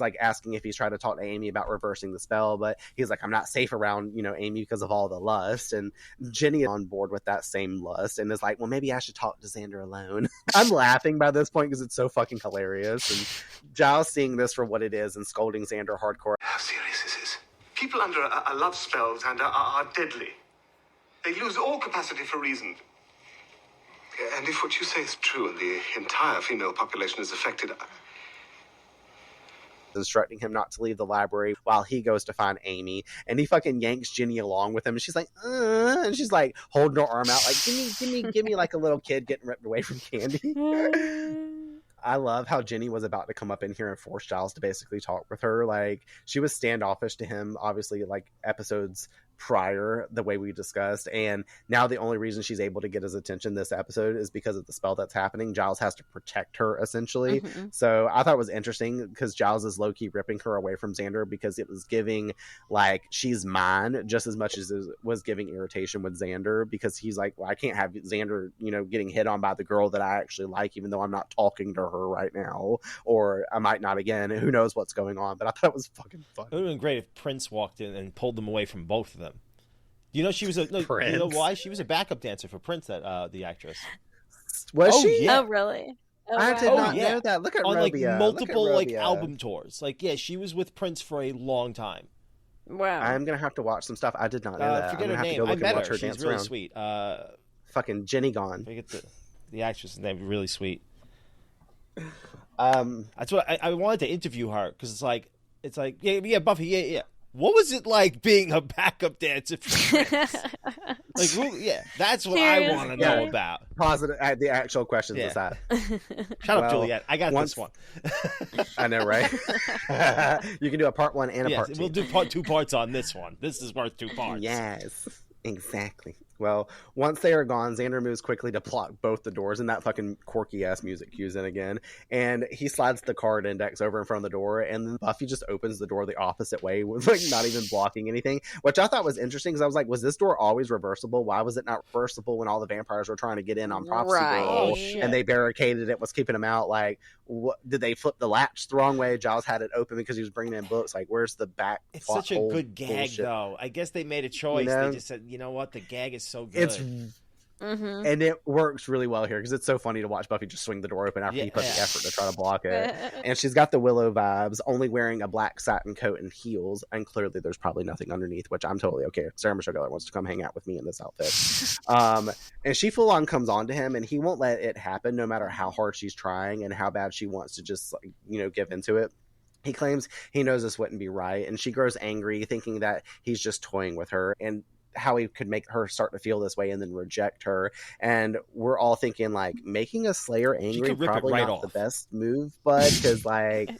like asking if he's trying to talk to Amy about reversing the spell, but he's like, I'm not safe around, you know, Amy because of all the lust. And Jenny is on board with that same lust and is like, well, maybe I should talk to Xander alone. I'm laughing by this point because it's so fucking hilarious. And Giles seeing this for what it is and scolding Xander hardcore. How serious this is. People under a love spell, Xander, are deadly. They lose all capacity for reason. And if what you say is true and the entire female population is affected, instructing him not to leave the library while he goes to find Amy, and he fucking yanks Jenny along with him, and she's like, and she's like holding her arm out like, give me like a little kid getting ripped away from candy. I love how Jenny was about to come up in here and force Giles to basically talk with her. Like, she was standoffish to him, obviously, like episodes prior, the way we discussed, and now the only reason she's able to get his attention this episode is because of the spell that's happening. Giles has to protect her, essentially. So I thought it was interesting because Giles is low-key ripping her away from Xander because it was giving, like, she's mine just as much as it was giving irritation with Xander, because he's like, well, I can't have Xander, you know, getting hit on by the girl that I actually like, even though I'm not talking to her right now, or I might not again. Who knows what's going on, but I thought it was fucking fun. It would have been great if Prince walked in and pulled them away from both of them. You know, she was you know why? She was a backup dancer for Prince, that the actress. Was she? Yeah. Oh, really? I did not know that. Look at on Robia. like multiple Look at like Robia. album tours. Like, yeah, she was with Prince for a long time. Wow. I'm gonna have to watch some stuff. I did not know that. Forget I'm her gonna have name. to go I look met and watch her. her She's dance really around. sweet. Fucking Jenny Gone. Forget the actress's name. Really sweet. Um, That's what I wanted to interview her because it's like yeah Buffy yeah. What was it like being a backup dancer for Prince? Like, that's what I want to know about. Positive. The actual questions aside. Shut up, Juliet. I got this one. I know, right? You can do a part 1 and a part 2. We'll do 2 parts on this one. This is worth 2 parts. Yes, exactly. Well, once they are gone, Xander moves quickly to block both the doors, and that fucking quirky-ass music cues in again. And he slides the card index over in front of the door, and then Buffy just opens the door the opposite way, with like not even blocking anything, which I thought was interesting, because I was like, was this door always reversible? Why was it not reversible when all the vampires were trying to get in on Prophecy Girl, and they barricaded it, was keeping them out? Like, what, did they flip the latch the wrong way? Giles had it open because he was bringing in books. Like, where's the back? It's such a good gag, bullshit? Though. I guess they made a choice. They just said, you know what, the gag is so good. And it works really well here because it's so funny to watch Buffy just swing the door open after he put the effort to try to block it. And she's got the Willow vibes, only wearing a black satin coat and heels, and clearly there's probably nothing underneath, which I'm totally okay. Sarah Michelle Gellar wants to come hang out with me in this outfit. And she full on comes on to him, and he won't let it happen no matter how hard she's trying and how bad she wants to just give into it. He claims he knows this wouldn't be right, and she grows angry, thinking that he's just toying with her, and how he could make her start to feel this way and then reject her. And we're all thinking, like, making a Slayer angry probably not the best move, but because like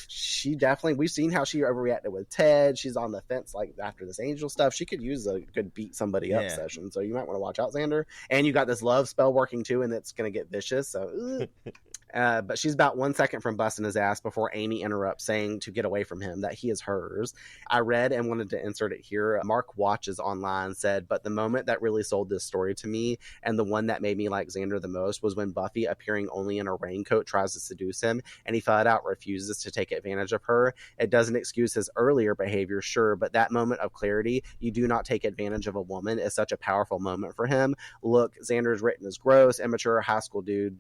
she definitely, we've seen how she overreacted with Ted. She's on the fence like after this Angel stuff. She could use a good beat somebody up session, so you might want to watch out, Xander. And you got this love spell working too, and it's gonna get vicious, so but she's about 1 second from busting his ass before Amy interrupts, saying to get away from him, that he is hers. I read and wanted to insert it here. Mark Watches online said, but the moment that really sold this story to me, and the one that made me like Xander the most, was when Buffy, appearing only in a raincoat, tries to seduce him, and he flat out refuses to take advantage of her. It doesn't excuse his earlier behavior, sure, but that moment of clarity, you do not take advantage of a woman, is such a powerful moment for him. Look, Xander's written as gross, immature, high school dude,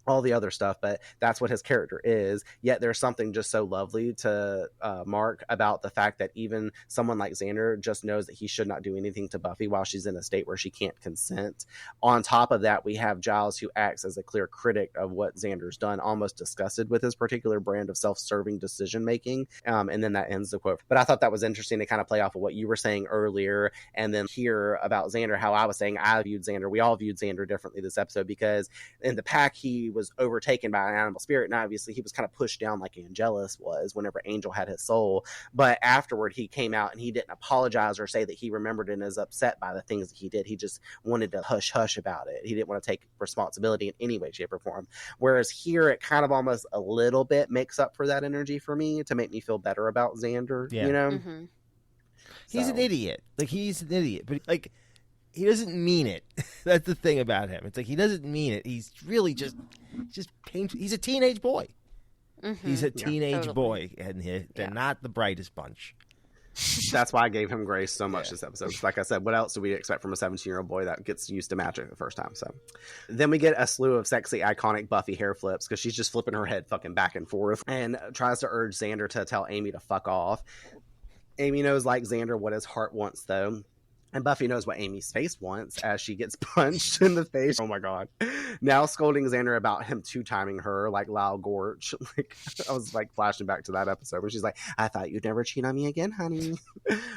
all the other stuff, but that's what his character is. Yet there's something just so lovely to Mark about the fact that even someone like Xander just knows that he should not do anything to Buffy while she's in a state where she can't consent. On top of that, we have Giles, who acts as a clear critic of what Xander's done, almost disgusted with his particular brand of self-serving decision making. And then that ends the quote. But I thought that was interesting to kind of play off of what you were saying earlier, and then hear about Xander, how I was saying I viewed Xander, we all viewed Xander differently this episode, because in the pack he was overtaken by an animal spirit, and obviously he was kind of pushed down like Angelus was whenever Angel had his soul. But afterward he came out and he didn't apologize or say that he remembered and is upset by the things that he did. He just wanted to hush about it. He didn't want to take responsibility in any way, shape, or form. Whereas here it kind of almost a little bit makes up for that energy for me to make me feel better about Xander. You know, he's an idiot. Like, he's an idiot, but like, he doesn't mean it. That's the thing about him. It's like, he doesn't mean it. He's really just painful. He's a teenage boy. He's a teenage boy, and they're not the brightest bunch. That's why I gave him grace so much this episode. Like I said, what else do we expect from a 17-year-old boy that gets used to magic the first time? So then we get a slew of sexy, iconic Buffy hair flips, because she's just flipping her head fucking back and forth, and tries to urge Xander to tell Amy to fuck off. Amy knows, like Xander, what his heart wants, though. And Buffy knows what Amy's face wants as she gets punched in the face. Oh my god. Now scolding Xander about him two-timing her like Lyle Gorch. Like, I was like flashing back to that episode where she's like, I thought you'd never cheat on me again, honey.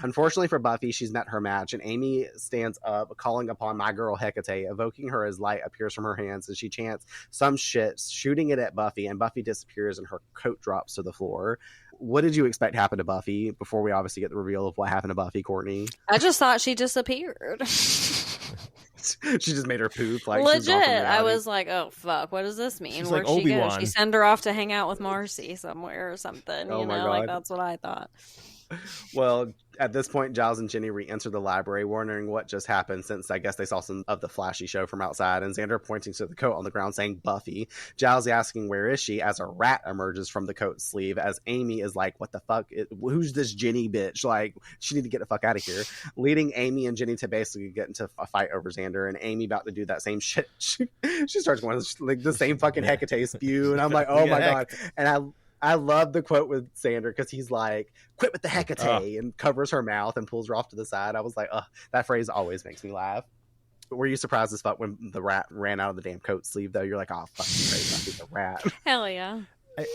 Unfortunately for Buffy, she's met her match, and Amy stands up, calling upon my girl Hecate, evoking her as light appears from her hands, and she chants some shit, shooting it at Buffy, and Buffy disappears and her coat drops to the floor. What did you expect happened to Buffy before we obviously get the reveal of what happened to Buffy, Courtney? I just thought she disappeared. She just made her poop. Like, legit. I was like, oh, fuck. What does this mean? She's Where'd like she Obi-Wan. go? She send her off to hang out with Marcy somewhere or something. Oh you my know, God. like, that's what I thought. Well, At this point, Giles and Jenny re-enter the library, wondering what just happened, since I guess they saw some of the flashy show from outside, and Xander pointing to the coat on the ground saying Buffy. Giles asking where is she as a rat emerges from the coat sleeve, as Amy is like, what the fuck? Who's this Jenny bitch? Like, she need to get the fuck out of here. Leading Amy and Jenny to basically get into a fight over Xander, and Amy about to do that same shit. She starts going like the same fucking Hecate spew, and I'm like, oh my god. And I love the quote with Xander because he's like, quit with the Hecate, and covers her mouth and pulls her off to the side. I was like, that phrase always makes me laugh. But were you surprised as fuck when the rat ran out of the damn coat sleeve, though? You're like, oh, fucking crazy, I think the rat. Hell yeah.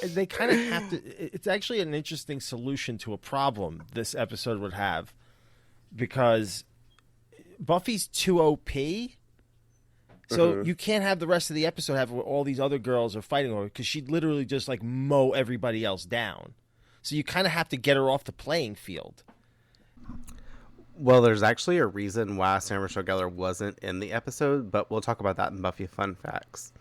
They kind of have to. It's actually an interesting solution to a problem this episode would have, because Buffy's too OP. So you can't have the rest of the episode have where all these other girls are fighting over, because she'd literally just like mow everybody else down. So you kind of have to get her off the playing field. Well, there's actually a reason why Sarah Michelle Gellar wasn't in the episode, but we'll talk about that in Buffy Fun Facts.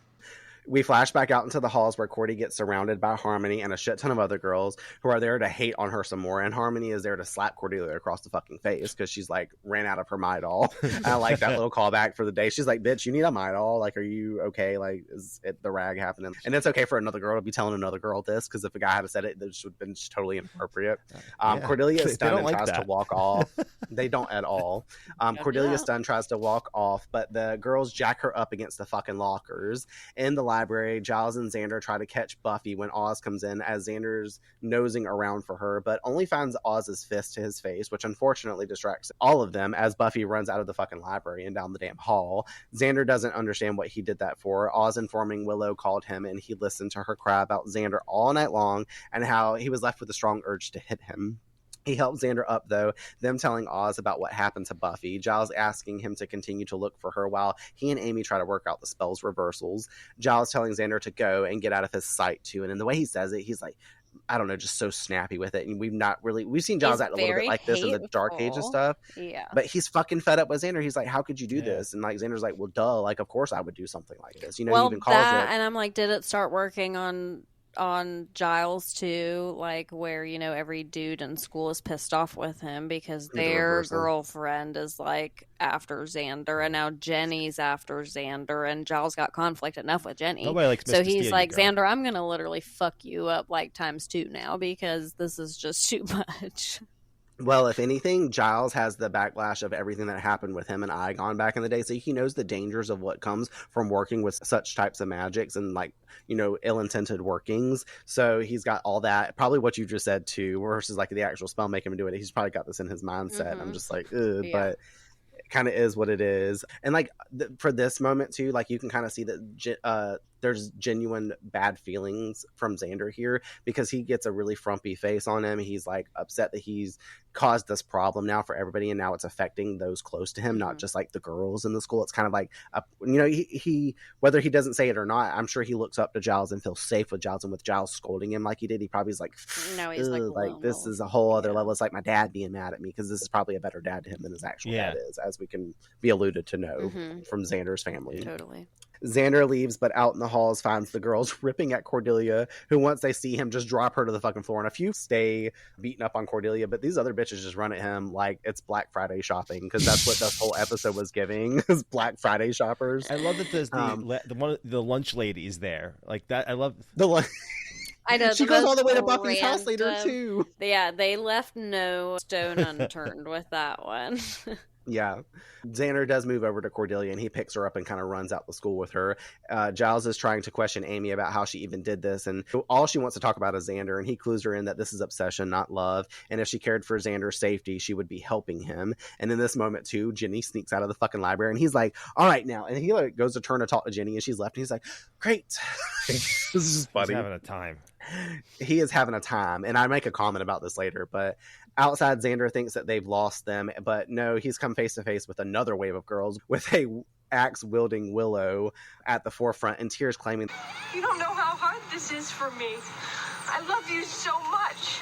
We flash back out into the halls where Cordy gets surrounded by Harmony and a shit ton of other girls who are there to hate on her some more. And Harmony is there to slap Cordelia across the fucking face because she's like ran out of her Midol. I like that little callback for the day. She's like, bitch, you need a Midol. Like, are you okay? Like, is it the rag happening? And it's okay for another girl to be telling another girl this, because if a guy had said it, this would have been totally inappropriate. Cordelia is stunned and tries to walk off. They don't at all. Cordelia stunned, tries to walk off, but the girls jack her up against the fucking lockers. In the library, Giles and Xander try to catch Buffy when Oz comes in, as Xander's nosing around for her, but only finds Oz's fist to his face, which unfortunately distracts all of them as Buffy runs out of the fucking library and down the damn hall. Xander doesn't understand what he did that for. Oz informing Willow called him, and he listened to her cry about Xander all night long and how he was left with a strong urge to hit him. He helps Xander up, though, them telling Oz about what happened to Buffy. Giles asking him to continue to look for her while he and Amy try to work out the spell's reversals. Giles telling Xander to go and get out of his sight, too. And in the way he says it, he's like, I don't know, just so snappy with it. And we've seen Giles act a little bit like this in the Dark Age and stuff. Yeah. But he's fucking fed up with Xander. He's like, how could you do this? And like Xander's like, well, duh, like, of course I would do something like this. You know, he even calls it. And I'm like, did it start working on Giles too, like where, you know, every dude in school is pissed off with him because their girlfriend is like after Xander, and now Jenny's after Xander, and Giles got conflict enough with Jenny, so he's like, Xander, I'm gonna literally fuck you up like ×2 now because this is just too much. Well, if anything, Giles has the backlash of everything that happened with him and 𝐼 back in the day, so he knows the dangers of what comes from working with such types of magics and, like, you know, ill-intended workings. So he's got all that, probably what you just said too, versus like the actual spell making him do it. He's probably got this in his mindset. I'm just like, but it kind of is what it is. And like for this moment too, like you can kind of see that there's genuine bad feelings from Xander here, because he gets a really frumpy face on him. He's like upset that he's caused this problem now for everybody, and now it's affecting those close to him, not just like the girls in the school. It's kind of like, you know, he whether he doesn't say it or not, I'm sure he looks up to Giles and feels safe with Giles, and with Giles scolding him like he did, he probably is like, no, he's like this is a whole other level. It's like my dad being mad at me, because this is probably a better dad to him than his actual dad is, as we can be alluded to know from Xander's family. Totally. Xander leaves, but out in the halls finds the girls ripping at Cordelia, who once they see him just drop her to the fucking floor, and a few stay beating up on Cordelia, but these other bitches just run at him like it's Black Friday shopping, because that's what this whole episode was giving, is Black Friday shoppers. I love that there's the lunch lady is there, like that. I love the lunch. I know, she goes all the way to Buffy's house later too. Yeah, they left no stone unturned with that one. Yeah. Xander does move over to Cordelia, and he picks her up and kind of runs out the school with her. Giles is trying to question Amy about how she even did this, and all she wants to talk about is Xander, and he clues her in that this is obsession, not love, and if she cared for Xander's safety, she would be helping him. And in this moment too, Jenny sneaks out of the fucking library, and he's like, all right now, and he like goes to turn to talk to Jenny, and she's left, and he's like, great. This is funny. He's having a time. He is having a time, and I make a comment about this later, but outside, Xander thinks that they've lost them, but no, he's come face to face with another wave of girls with a axe-wielding Willow at the forefront, and tears claiming, you don't know how hard this is for me. I love you so much.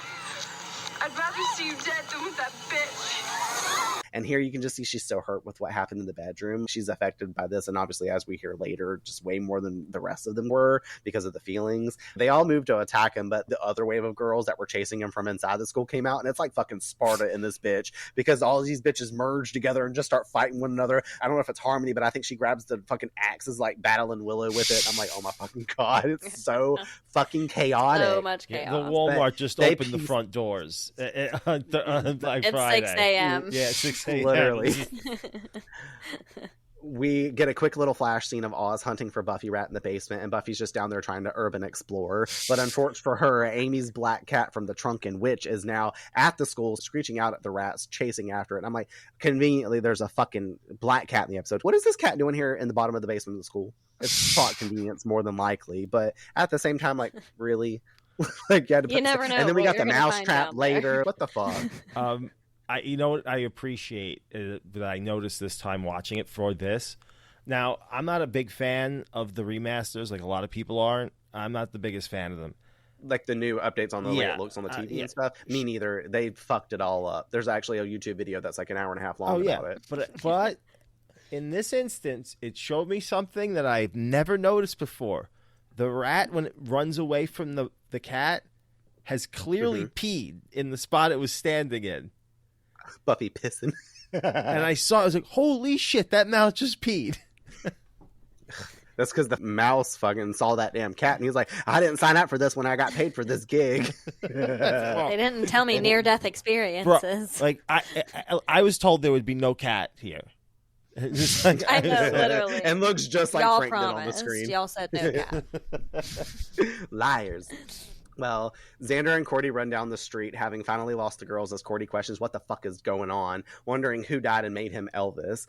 I'd rather see you dead than with that bitch. And here you can just see she's so hurt with what happened in the bedroom. She's affected by this, and obviously, as we hear later, just way more than the rest of them were because of the feelings. They all moved to attack him, but the other wave of girls that were chasing him from inside the school came out, and it's like fucking Sparta in this bitch, because all these bitches merge together and just start fighting one another. I don't know if it's Harmony, but I think she grabs the fucking axe, is like battling Willow with it. I'm like, oh my fucking god, it's so fucking chaotic. So much chaos. The Walmart just opened the front doors on Black Friday. 6 a.m. Yeah, 6 a.m. Literally. We get a quick little flash scene of Oz hunting for Buffy Rat in the basement, and Buffy's just down there trying to urban explore. But unfortunately for her, Amy's black cat from the Trunken Witch is now at the school, screeching out at the rats, chasing after it. And I'm like, conveniently, there's a fucking black cat in the episode. What is this cat doing here in the bottom of the basement of the school? It's plot convenience more than likely, but at the same time, like, really? Like, you never know. And then we got the mousetrap later. What the fuck? You know what I appreciate that I noticed this time watching it for this. Now, I'm not a big fan of the remasters, like a lot of people aren't. I'm not the biggest fan of them. Like the new updates on the way it looks on the TV and stuff. Me neither. They fucked it all up. There's actually a YouTube video that's like an hour and a half long about it. But in this instance, it showed me something that I've never noticed before. The rat, when it runs away from the cat, has clearly peed in the spot it was standing in. Buffy pissing. And I was like, holy shit, that mouse just peed. That's because the mouse fucking saw that damn cat, and he's like, I didn't sign up for this when I got paid for this gig. They didn't tell me near-death experiences. Bro, like, I was told there would be no cat here. Just like, I know, literally. And looks just like Y'all Frank did on the screen. Y'all said no cat. Liars. Well, Xander and Cordy run down the street, having finally lost the girls, as Cordy questions what the fuck is going on, wondering who died and made him Elvis.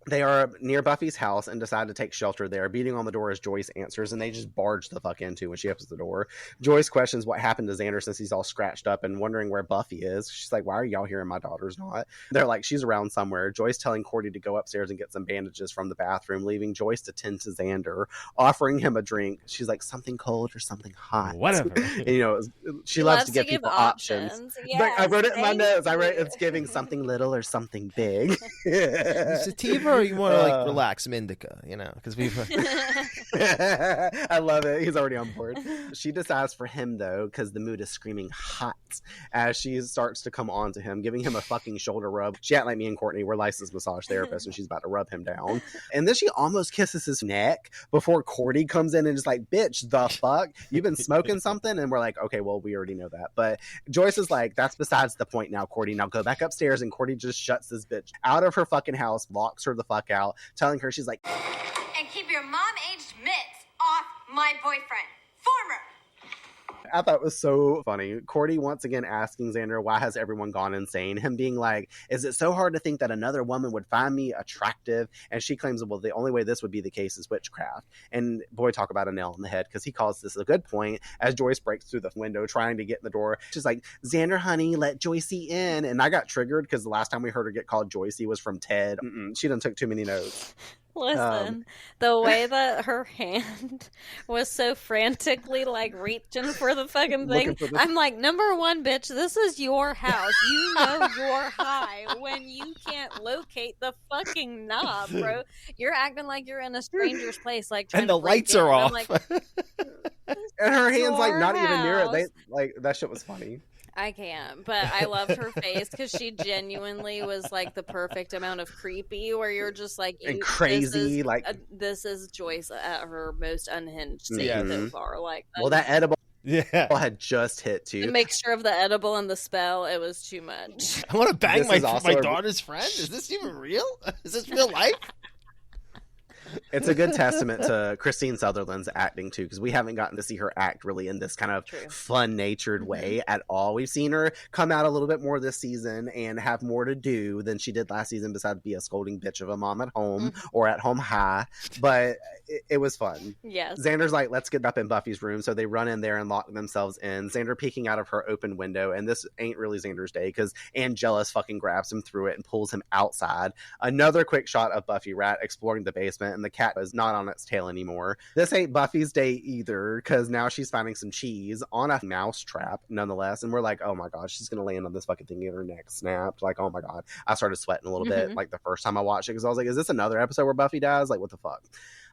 They are near Buffy's house and decide to take shelter there. Beating on the door as Joyce answers, and they just barge the fuck into when she opens the door. Joyce questions what happened to Xander since he's all scratched up and wondering where Buffy is. She's like, why are y'all here and my daughter's not? They're like, she's around somewhere. Joyce telling Cordy to go upstairs and get some bandages from the bathroom, leaving Joyce to tend to Xander, offering him a drink. She's like, something cold or something hot. Whatever. And, you know, she loves to give people options. Yes, like, I wrote it in my notes. I wrote it's giving something little or something big. Sativa, or you want to like relax some indica, you know, because we've I love it. He's already on board. She decides for him though, because the mood is screaming hot as she starts to come on to him, giving him a fucking shoulder rub. She act like me and Courtney, we're licensed massage therapists, and she's about to rub him down. And then she almost kisses his neck before Cordy comes in and is like, bitch, the fuck? You've been smoking something? And we're like, okay, well, we already know that. But Joyce is like, that's besides the point now, Cordy. Now go back upstairs. And Cordy just shuts this bitch out of her fucking house, locks her the fuck out, telling her, she's like, and keep your mom-aged mitts off my boyfriend. Former. I thought it was so funny. Cordy once again asking Xander, why has everyone gone insane? Him being like, is it so hard to think that another woman would find me attractive? And she claims, well, the only way this would be the case is witchcraft. And boy, talk about a nail on the head, because he calls this a good point as Joyce breaks through the window trying to get in the door. She's like, Xander, honey, let Joycey in. And I got triggered because the last time we heard her get called Joycey was from Ted. She done took too many notes. Listen, the way that her hand was so frantically like reaching for the fucking thing, I'm like, number one, bitch, this is your house. You know you're high when you can't locate the fucking knob, bro. You're acting like you're in a stranger's place, like, and the lights are off. Like, and her hand's like not even near it. They like that shit was funny. I can't, but I loved her face because she genuinely was like the perfect amount of creepy, where you're just like, and crazy, this is Joyce at her most unhinged state so far. Like, well, that edible had just hit too. The mixture of the edible and the spell, it was too much. I want to bang my daughter's friend. Is this even real? Is this real life? It's a good testament to Christine Sutherland's acting too, because we haven't gotten to see her act really in this kind of fun-natured way at all. We've seen her come out a little bit more this season and have more to do than she did last season, besides be a scolding bitch of a mom at home or at home high. But it was fun. Yes. Xander's like, let's get up in Buffy's room, so they run in there and lock themselves in. Xander peeking out of her open window, and this ain't really Xander's day, because Angelus fucking grabs him through it and pulls him outside. Another quick shot of Buffy Rat exploring the basement, and the cat is not on its tail anymore. This ain't Buffy's day either, because now she's finding some cheese on a mouse trap, nonetheless. And we're like, oh my god, she's going to land on this fucking thing and get her neck snapped. Like, oh my god. I started sweating a little bit, like, the first time I watched it, because I was like, is this another episode where Buffy dies? Like, what the fuck?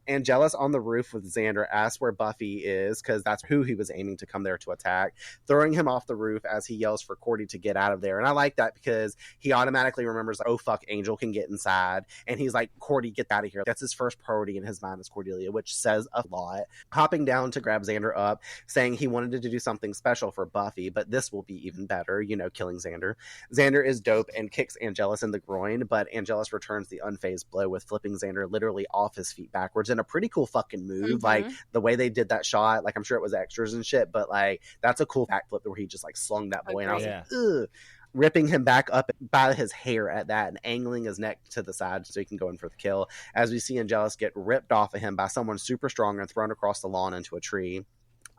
Angelus on the roof with Xander asks where Buffy is, because that's who he was aiming to come there to attack, throwing him off the roof as he yells for Cordy to get out of there. And I like that because he automatically remembers, like, oh fuck, Angel can get inside. And he's like, Cordy, get out of here. That's his first priority in his mind is Cordelia, which says a lot. Hopping down to grab Xander up, saying he wanted to do something special for Buffy, but this will be even better, you know, killing Xander. Xander is dope and kicks Angelus in the groin, but Angelus returns the unfazed blow with flipping Xander literally off his feet backwards in a pretty cool fucking move. Like, the way they did that shot, like, I'm sure it was extras and shit, but like, that's a cool backflip where he just like slung that boy. And I was like, ugh. Ripping him back up by his hair at that and angling his neck to the side so he can go in for the kill, as we see Angelus get ripped off of him by someone super strong and thrown across the lawn into a tree.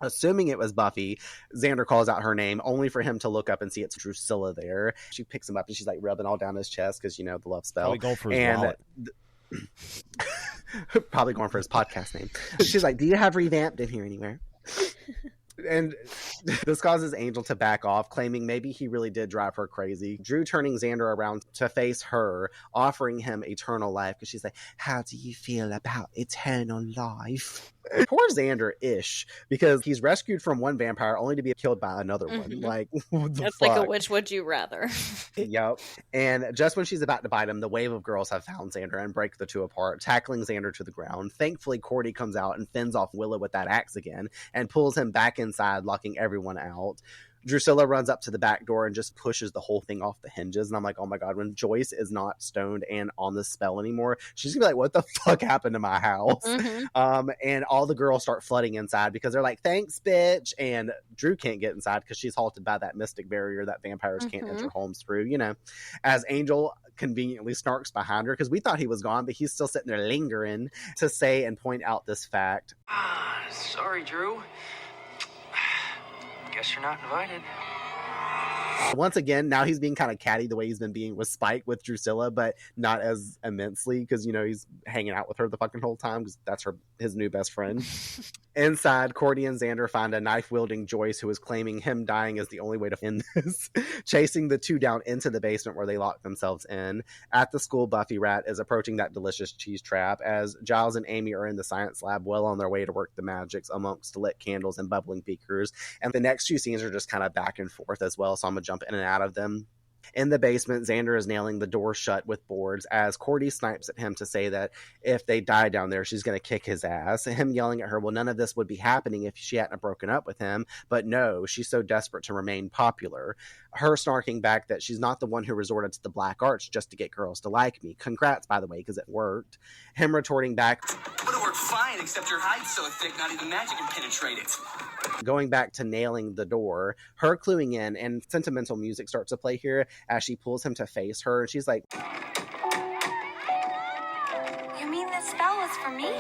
Assuming it was Buffy, Xander calls out her name, only for him to look up and see it's Drusilla there. She picks him up and she's like rubbing all down his chest because, you know, the love spell. Probably going for his wallet. Probably going for his podcast name. She's like, do you have revamped in here anywhere? And this causes Angel to back off, claiming maybe he really did drive her crazy. Drew turning Xander around to face her, offering him eternal life, because she's like, how do you feel about eternal life? Poor Xander-ish, because he's rescued from one vampire only to be killed by another one. Like, what the That's fuck? like a which would you rather? Yep. And just when she's about to bite him, the wave of girls have found Xander and break the two apart, tackling Xander to the ground. Thankfully, Cordy comes out and fends off Willow with that axe again and pulls him back inside, locking everyone out. Drusilla runs up to the back door and just pushes the whole thing off the hinges. And I'm like, oh my god, when Joyce is not stoned and on the spell anymore, she's gonna be like, what the fuck happened to my house? And all the girls start flooding inside because they're like, thanks, bitch. And Drew can't get inside because she's halted by that mystic barrier that vampires can't enter homes through, you know. As Angel conveniently snarks behind her because we thought he was gone, but he's still sitting there lingering to say and point out this fact. Sorry, Drew. Guess you're not invited. Once again, now he's being kind of catty the way he's been being with Spike with Drusilla, but not as immensely because, you know, he's hanging out with her the fucking whole time because that's his new best friend. Inside, Cordy and Xander find a knife-wielding Joyce who is claiming him dying is the only way to end this, chasing the two down into the basement where they lock themselves in. At the school, Buffy Rat is approaching that delicious cheese trap as Giles and Amy are in the science lab well on their way to work the magics amongst lit candles and bubbling beakers. And the next few scenes are just kind of back and forth as well, so I'm going to jump in and out of them. In the basement, Xander is nailing the door shut with boards as Cordy snipes at him to say that if they die down there, she's going to kick his ass. Him yelling at her, well, none of this would be happening if she hadn't broken up with him. But no, she's so desperate to remain popular. Her snarking back that she's not the one who resorted to the black arts just to get girls to like me. Congrats, by the way, because it worked. Him retorting back, But it worked fine, except your hide's so thick, not even magic can penetrate it. Going back to nailing the door, her cluing in, and sentimental music starts to play here as she pulls him to face her, and she's like, You mean this spell was for me?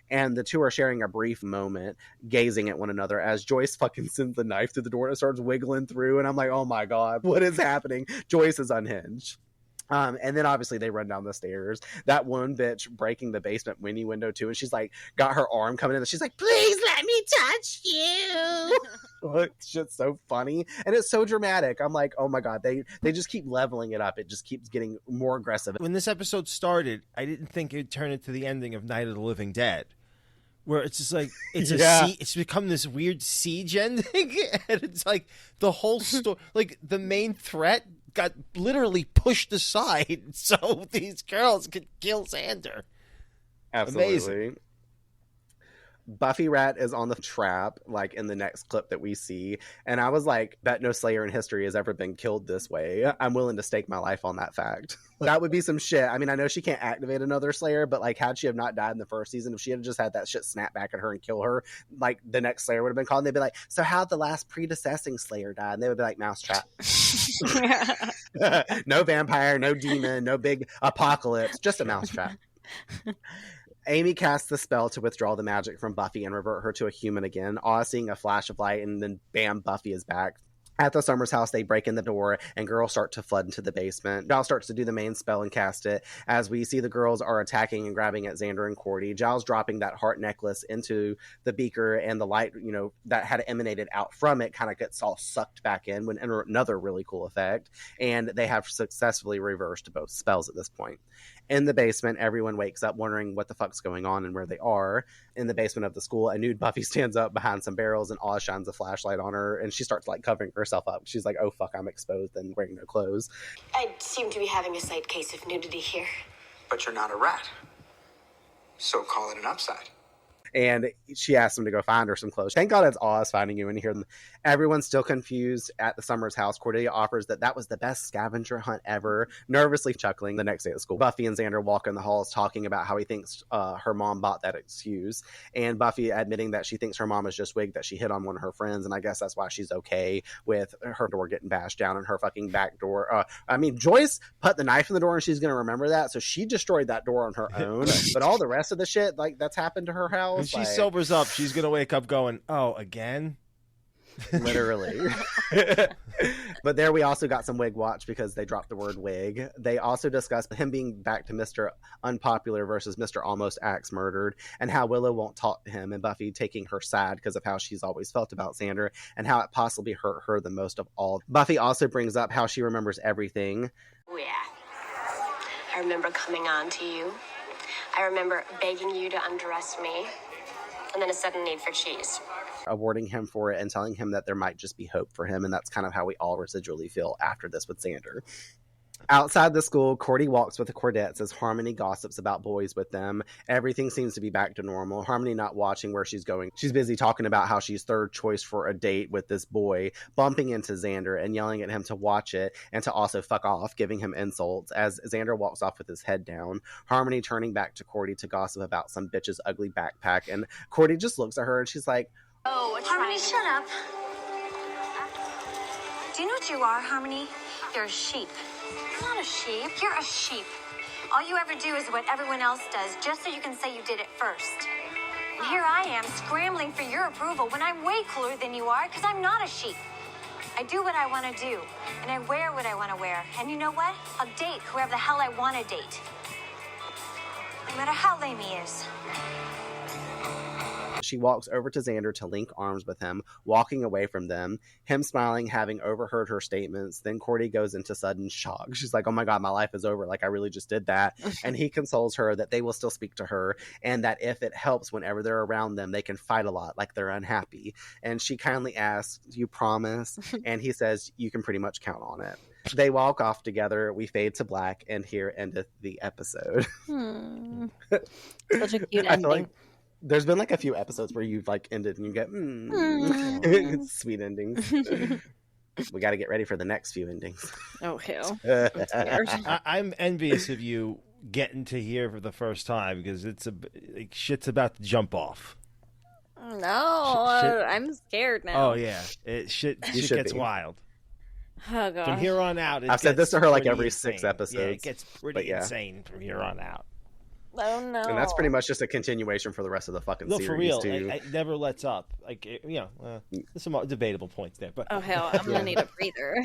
and the two are sharing a brief moment, gazing at one another as Joyce fucking sends the knife through the door and it starts wiggling through, and I'm like, oh my god, what is happening? Joyce is unhinged. And then obviously they run down the stairs. That one bitch breaking the basement window too, and she's like got her arm coming in and she's like, please let me touch you. Look, shit's so funny and it's so dramatic. I'm like, oh my god, they just keep leveling it up. It just keeps getting more aggressive. When this episode started, I didn't think it would turn into the ending of Night of the Living Dead, where it's just like it's it's become this weird siege ending, and it's like the whole story, like the main threat got literally pushed aside so these girls could kill Xander. Absolutely. Amazing. Buffy Rat is on the trap, like in the next clip that we see, and I was like, bet no Slayer in history has ever been killed this way. I'm willing to stake my life on that fact. That would be some shit. I mean, I know she can't activate another Slayer, but like, had she have not died in the first season, if she had just had that shit snap back at her and kill her, like the next Slayer would have been called, and they'd be like, so how'd the last predecessing Slayer die? And they would be like, Mousetrap. No vampire, no demon, no big apocalypse, just a mousetrap. Amy casts the spell to withdraw the magic from Buffy and revert her to a human again. Aw seeing a flash of light, and then bam, Buffy is back. At the Summers house, they break in the door and girls start to flood into the basement. Giles starts to do the main spell and cast it as we see the girls are attacking and grabbing at Xander and Cordy. Giles dropping that heart necklace into the beaker, and the light, that had emanated out from it kind of gets all sucked back in when another really cool effect. And they have successfully reversed both spells at this point. In the basement, everyone wakes up wondering what the fuck's going on and where they are. In the basement of the school, a nude Buffy stands up behind some barrels and Oz shines a flashlight on her and she starts covering herself up. She's like, oh fuck, I'm exposed and wearing no clothes. I seem to be having a slight case of nudity here. But you're not a rat. So call it an upside. And she asks him to go find her some clothes. Thank God it's Oz finding you. And here, everyone's still confused at the Summers house. Cordelia offers that was the best scavenger hunt ever, nervously chuckling the next day at school. Buffy and Xander walk in the halls talking about how he thinks her mom bought that excuse. And Buffy admitting that she thinks her mom is just wigged, that she hit on one of her friends. And I guess that's why she's okay with her door getting bashed down and her fucking back door. Joyce put the knife in the door and she's going to remember that. So she destroyed that door on her own. But all the rest of the shit, that's happened to her house. When she sobers up, she's going to wake up going, oh, again? Literally. But there we also got some wig watch because they dropped the word wig. They also discussed him being back to Mr. Unpopular versus Mr. Almost Axe Murdered, and how Willow won't talk to him, and Buffy taking her side because of how she's always felt about Xander and how it possibly hurt her the most of all. Buffy also brings up how she remembers everything. Oh, yeah. I remember coming on to you. I remember begging you to undress me. And then a sudden need for cheese. Awarding him for it and telling him that there might just be hope for him. And that's kind of how we all residually feel after this with Xander. Outside the school, Cordy walks with the Cordettes as Harmony gossips about boys with them. Everything seems to be back to normal. Harmony not watching where she's going. She's busy talking about how she's third choice for a date with this boy, bumping into Xander and yelling at him to watch it and to also fuck off, giving him insults as Xander walks off with his head down. Harmony turning back to Cordy to gossip about some bitch's ugly backpack, and Cordy just looks at her and she's like, Oh, Harmony, shut up. Do you know what you are, Harmony? You're a sheep. You're not a sheep. You're a sheep. All you ever do is what everyone else does, just so you can say you did it first. And here I am, scrambling for your approval when I'm way cooler than you are, because I'm not a sheep. I do what I want to do, and I wear what I want to wear. And you know what? I'll date whoever the hell I want to date. No matter how lame he is. She walks over to Xander to link arms with him, walking away from them, him smiling, having overheard her statements. Then Cordy goes into sudden shock. She's like, oh my God, my life is over. I really just did that. And he consoles her that they will still speak to her and that if it helps whenever they're around them, they can fight a lot, like they're unhappy. And she kindly asks, you promise? And he says, you can pretty much count on it. They walk off together. We fade to black, and here endeth the episode. Such a cute ending. There's been a few episodes where you've ended and you get sweet endings. We got to get ready for the next few endings. Oh hell! I'm envious of you getting to hear for the first time because it's shit's about to jump off. No, I'm scared now. Oh yeah, shit gets wild. Oh god! From here on out, I've said this to her every insane. 6 episodes. Yeah, it gets pretty insane from here on out. Oh no! And that's pretty much just a continuation for the rest of the fucking series. For real, too. it never lets up. There's some debatable points there, but oh hell, I'm gonna need a breather.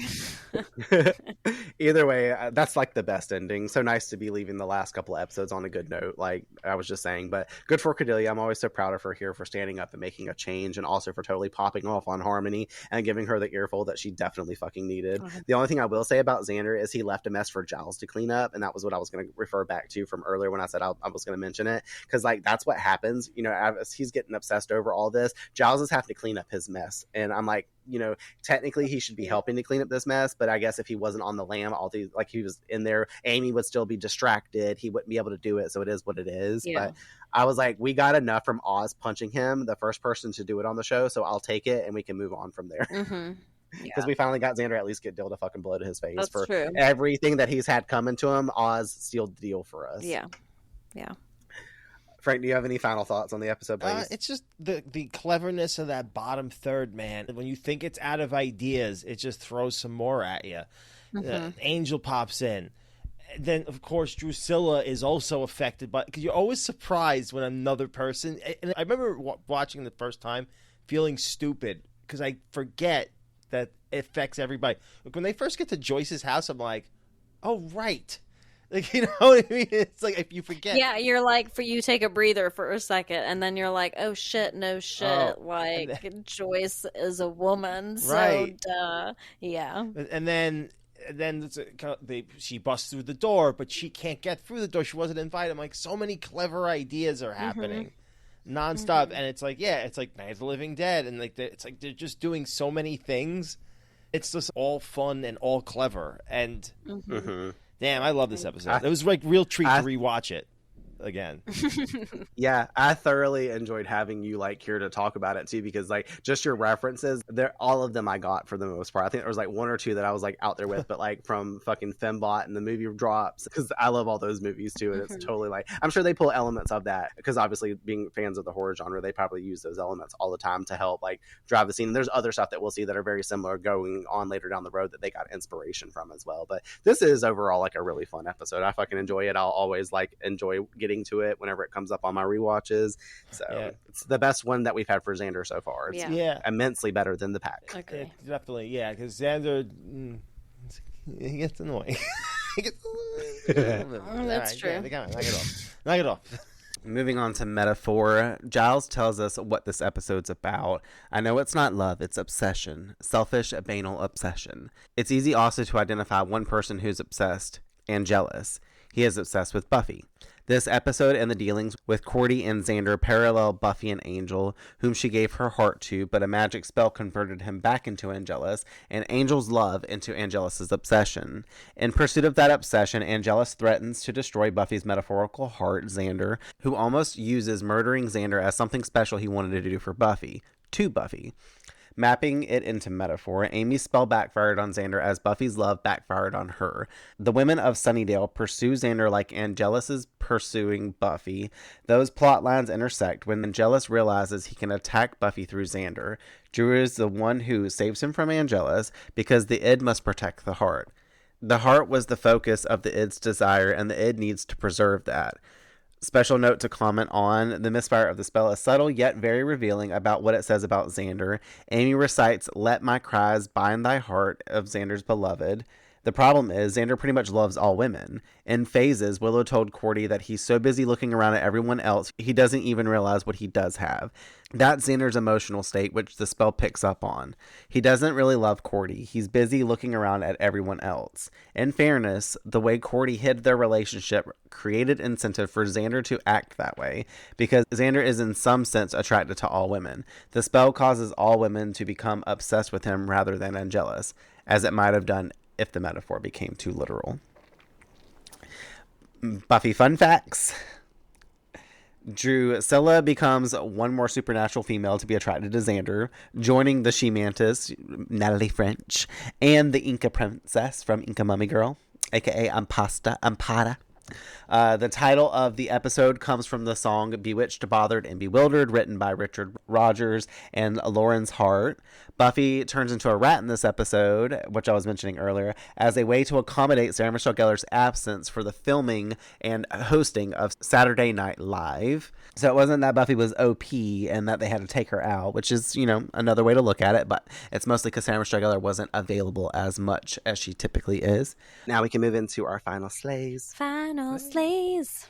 Either way, that's the best ending. So nice to be leaving the last couple of episodes on a good note. I was just saying, but good for Cordelia. I'm always so proud of her here for standing up and making a change, and also for totally popping off on Harmony and giving her the earful that she definitely fucking needed. The only thing I will say about Xander is he left a mess for Giles to clean up, and that was what I was going to refer back to from earlier when I said I was going to mention it, because that's what happens. As he's getting obsessed over all this, Giles is having to clean up his mess, and I'm like, technically he should be helping to clean up this mess, but I guess if he wasn't on the lam, he was in there, Amy would still be distracted. He wouldn't be able to do it, so it is what it is. Yeah. But I was like, we got enough from Oz punching him, the first person to do it on the show, so I'll take it and we can move on from there. Mm-hmm. Because we finally got Xander at least get Dill to fucking blow to his face. That's for true. Everything that he's had coming to him. Oz sealed the deal for us. Yeah. Frank, do you have any final thoughts on the episode, please? It's just the cleverness of that bottom third, man. When you think it's out of ideas, it just throws some more at you. Angel pops in. Then, of course, Drusilla is also affected by, because you're always surprised when another person. And I remember watching the first time feeling stupid because I forget that affects everybody. Like, when they first get to Joyce's house, I'm like, oh, right. Like, you know what I mean? It's like, if you forget. Yeah, you're like, you take a breather for a second, and then you're like, oh, shit, no shit. Joyce is a woman, so right. duh. Yeah. And then she busts through the door, but she can't get through the door. She wasn't invited. I'm like, so many clever ideas are happening nonstop. And it's like, it's like Night of the Living Dead. And like, it's like they're just doing so many things. It's just all fun and all clever. And damn, I love this episode. It was like real treat to rewatch it again. Yeah, I thoroughly enjoyed having you like here to talk about it too, because like just your references, all of them I got for the most part. I think there was like one or two that I was like out there with, but like from fucking Fembot and the movie drops, because I love all those movies too, and it's totally like, I'm sure they pull elements of that, because obviously being fans of the horror genre, they probably use those elements all the time to help like drive the scene. And there's other stuff that we'll see that are very similar going on later down the road that they got inspiration from as well. But this is overall like a really fun episode. I fucking enjoy it. I'll always like enjoy getting to it whenever it comes up on my rewatches. So it's the best one that we've had for Xander so far. It's immensely better than the pack. Okay. Definitely, because Xander, he gets annoying. That's true. Knock it off. Moving on to metaphor, Giles tells us what this episode's about. I know it's not love, it's obsession. Selfish, banal obsession. It's easy also to identify one person who's obsessed and jealous. He is obsessed with Buffy. This episode and the dealings with Cordy and Xander parallel Buffy and Angel, whom she gave her heart to, but a magic spell converted him back into Angelus, and Angel's love into Angelus's obsession. In pursuit of that obsession, Angelus threatens to destroy Buffy's metaphorical heart, Xander, who almost uses murdering Xander as something special he wanted to do for Buffy, to Buffy. Mapping it into metaphor, Amy's spell backfired on Xander as Buffy's love backfired on her. The women of Sunnydale pursue Xander like Angelus is pursuing Buffy. Those plot lines intersect when Angelus realizes he can attack Buffy through Xander. Drew is the one who saves him from Angelus because the id must protect the heart. The heart was the focus of the id's desire, and the id needs to preserve that. Special note to comment on, the misfire of the spell is subtle yet very revealing about what it says about Xander. Amy recites, "Let my cries bind thy heart of Xander's beloved." The problem is, Xander pretty much loves all women. In phases, Willow told Cordy that he's so busy looking around at everyone else, he doesn't even realize what he does have. That's Xander's emotional state, which the spell picks up on. He doesn't really love Cordy. He's busy looking around at everyone else. In fairness, the way Cordy hid their relationship created incentive for Xander to act that way, because Xander is in some sense attracted to all women. The spell causes all women to become obsessed with him rather than Angelus, as it might have done if the metaphor became too literal. Buffy fun facts. Drusilla becomes one more supernatural female to be attracted to Xander, joining the she-mantis, Natalie French, and the Inca princess from Inca Mummy Girl, aka Ampada. The title of the episode comes from the song Bewitched, Bothered, and Bewildered, written by Richard Rogers and Lawrence Hart. Buffy turns into a rat in this episode, which I was mentioning earlier, as a way to accommodate Sarah Michelle Gellar's absence for the filming and hosting of Saturday Night Live. So it wasn't that Buffy was OP and that they had to take her out, which is, another way to look at it, but it's mostly because Sarah Michelle Gellar wasn't available as much as she typically is. Now we can move into our final slays. Final slays.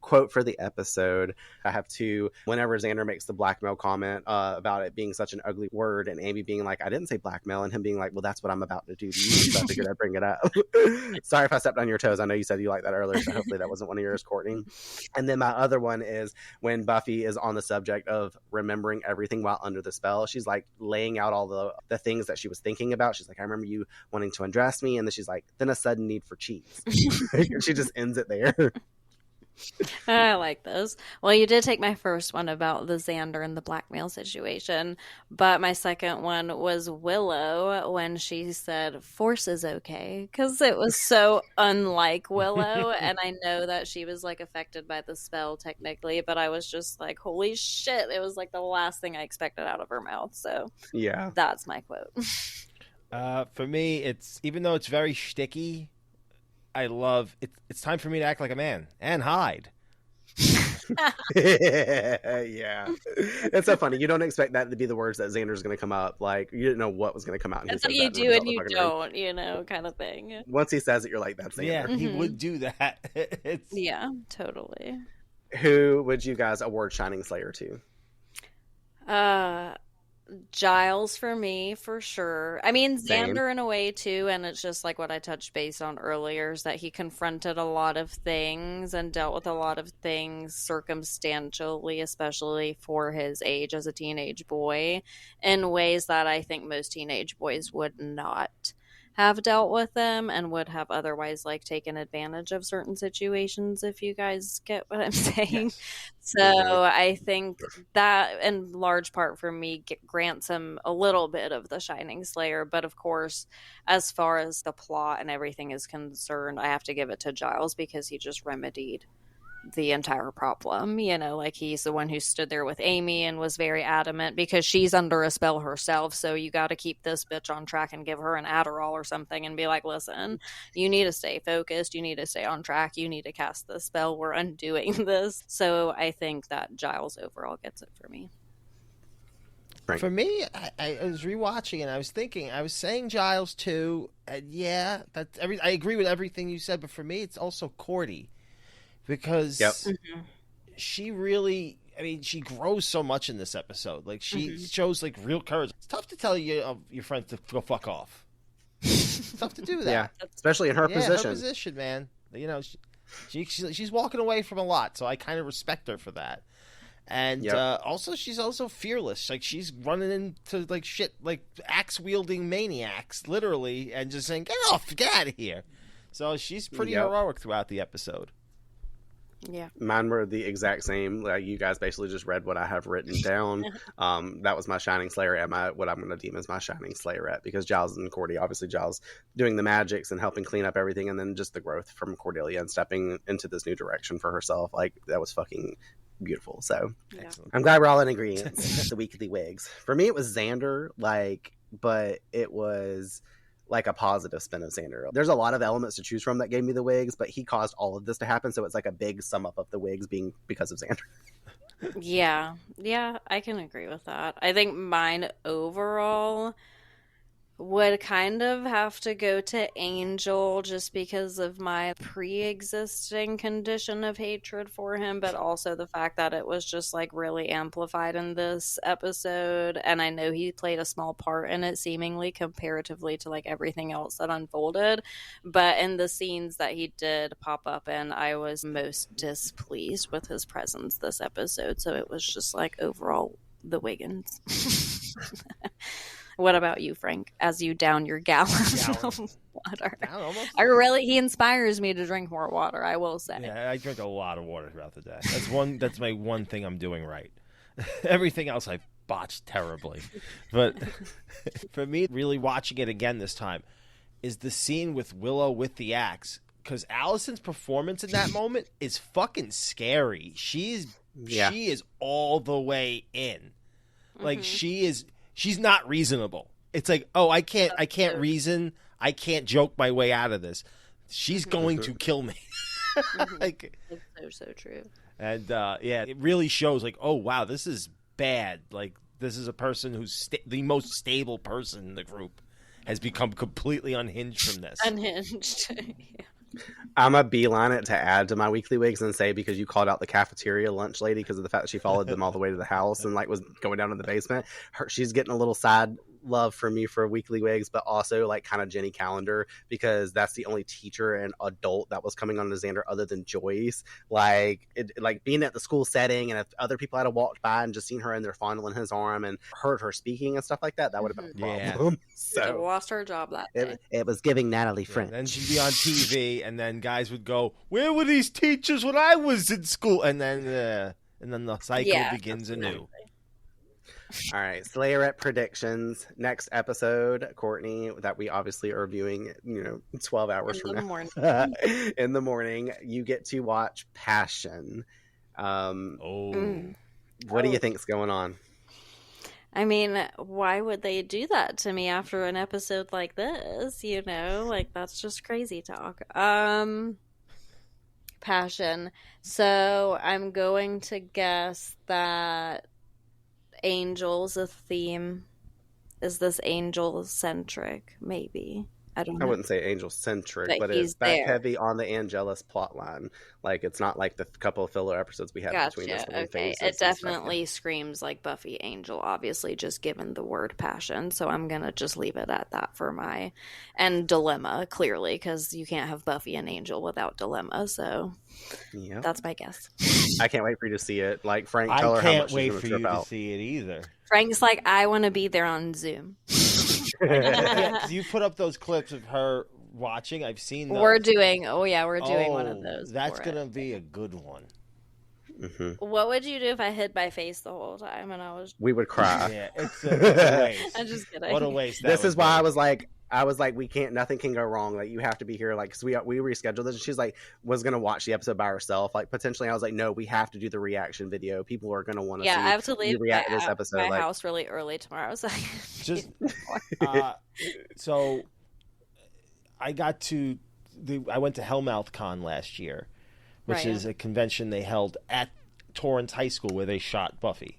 Quote for the episode. I have two. Whenever Xander makes the blackmail comment about it being such an ugly word, and Amy being like, I didn't say blackmail, and him being like, well, that's what I'm about to do to you, so I figured I'd bring it up. Sorry if I stepped on your toes. I know you said you liked that earlier, so hopefully that wasn't one of yours, Courtney. And then my other one is when Buffy is on the subject of remembering everything while under the spell. She's like laying out all the things that she was thinking about. She's like, I remember you wanting to undress me, and then she's like, then a sudden need for cheese. She just ends it there. I like those. Well, you did take my first one about the Xander and the blackmail situation, but my second one was Willow when she said force is okay, because it was so unlike Willow. And I know that she was like affected by the spell technically, but I was just like, holy shit, it was like the last thing I expected out of her mouth. So yeah, that's my quote. For me, it's, even though it's very shticky, I love it. It's time for me to act like a man and hide. Yeah. It's so funny. You don't expect that to be the words that Xander's going to come up. Like, you didn't know what was going to come out. And It's like you do and you don't, you know, kind of thing. Once he says it, you're like, that's Xander. Yeah, he would do that. Yeah, totally. Who would you guys award Shining Slayer to? Giles for me, for sure. I mean, Same. Xander in a way too, and it's just like what I touched base on earlier, is that he confronted a lot of things and dealt with a lot of things circumstantially, especially for his age as a teenage boy, in ways that I think most teenage boys would not have dealt with them and would have otherwise like taken advantage of certain situations, if you guys get what I'm saying. Yes. So I think that in large part for me grants him a little bit of the Shining Slayer, but of course as far as the plot and everything is concerned, I have to give it to Giles because he just remedied the entire problem, you know, like he's the one who stood there with Amy and was very adamant because she's under a spell herself, so you got to keep this bitch on track and give her an Adderall or something and be like, listen, you need to stay focused, you need to stay on track, you need to cast the spell, we're undoing this. So I think that Giles overall gets it for me. For me, I was rewatching and I was thinking, I was saying Giles too, and yeah, I agree with everything you said, but for me it's also Cordy. Because she really, I mean, she grows so much in this episode. Like, she shows, like, real courage. It's tough to tell your friends to go fuck off. It's tough to do that. Yeah, especially in her position. Her position, man. You know, she's walking away from a lot, so I kind of respect her for that. And also, she's also fearless. Like, she's running into, like, shit, like, axe-wielding maniacs, literally, and just saying, get out of here. So she's pretty heroic throughout the episode. Yeah, mine were the exact same. Like, you guys basically just read what I have written down. That was my Shining Slayer and what I'm going to deem as my Shining Slayerette, because Giles and Cordy, obviously Giles doing the magics and helping clean up everything, and then just the growth from Cordelia and stepping into this new direction for herself. Like, that was fucking beautiful. So I'm glad we're all in agreement. The weekly wigs. For me, it was Xander, but it was like a positive spin of Xander. There's a lot of elements to choose from that gave me the wigs, but he caused all of this to happen, so it's like a big sum up of the wigs being because of Xander. Yeah, I can agree with that. I think mine overall would kind of have to go to Angel just because of my pre-existing condition of hatred for him, but also the fact that it was just like really amplified in this episode, and I know he played a small part in it seemingly comparatively to like everything else that unfolded, but in the scenes that he did pop up in, I was most displeased with his presence this episode, so it was just like overall the Wiggins. What about you, Frank, as you down your gallon of water? He inspires me to drink more water, I will say. Yeah, I drink a lot of water throughout the day. That's my one thing I'm doing right. Everything else I botched terribly. But for me, really watching it again this time is the scene with Willow with the axe. Because Allison's performance in that moment is fucking scary. She is all the way in. Like, she's not reasonable. It's like, I can't reason. I can't joke my way out of this. She's going to kill me. Like, it's so true. And it really shows like, oh wow, this is bad. Like, this is a person who's the most stable person in the group has become completely unhinged from this. Unhinged. Yeah. I'm a beeline it to add to my weekly wigs and say, because you called out the cafeteria lunch lady because of the fact that she followed them all the way to the house and like was going down to the basement. She's getting a little side love from me for weekly wigs, but also like kind of Jenny Calendar, because that's the only teacher and adult that was coming on to Xander other than Joyce. Like being at the school setting, and if other people had walked by and just seen her and they're fondling his arm and heard her speaking and stuff like that, that would have been a problem. So lost her job that day. It was giving Natalie French. Then she'd be on TV, and then guys would go, "Where were these teachers when I was in school?" And then the cycle begins anew. All right, Slayerette predictions. Next episode, Courtney, that we obviously are viewing, 12 hours from now. In the morning, you get to watch Passion. What do you think's going on? I mean, why would they do that to me after an episode like this? Like, that's just crazy talk. Passion. So I'm going to guess that Angel's a theme. Is this angel-centric? Maybe. I don't know. I wouldn't say angel-centric, but it's back heavy on the Angelus plotline. Like, it's not like the couple of filler episodes we have between us. Okay, it definitely screams like Buffy Angel, obviously, just given the word passion. So I'm going to just leave it at that for my... And dilemma, clearly, because you can't have Buffy and Angel without dilemma. So that's my guess. I can't wait for you to see it. Like, Frank, tell her how much she's going to trip out. To see it either. Frank's like, I want to be there on Zoom. You put up those clips of her watching. I've seen those. We're doing one of those. That's gonna be a good one. Mm-hmm. What would you do if I hid my face the whole time and I was? We would cry. Yeah, it's a waste. I'm just kidding. What a waste. This is why I was like, we can't. Nothing can go wrong. Like, you have to be here. Like, cause we rescheduled this. And she's like, was gonna watch the episode by herself. Like, potentially, I was like, no, we have to do the reaction video. People are gonna want to. Yeah, I have to leave react to this episode. My house really early tomorrow. So so I got to. I went to 𝐿𝐼𝐿𝐼𝐿 Con last year, which is a convention they held at Torrance High School where they shot Buffy.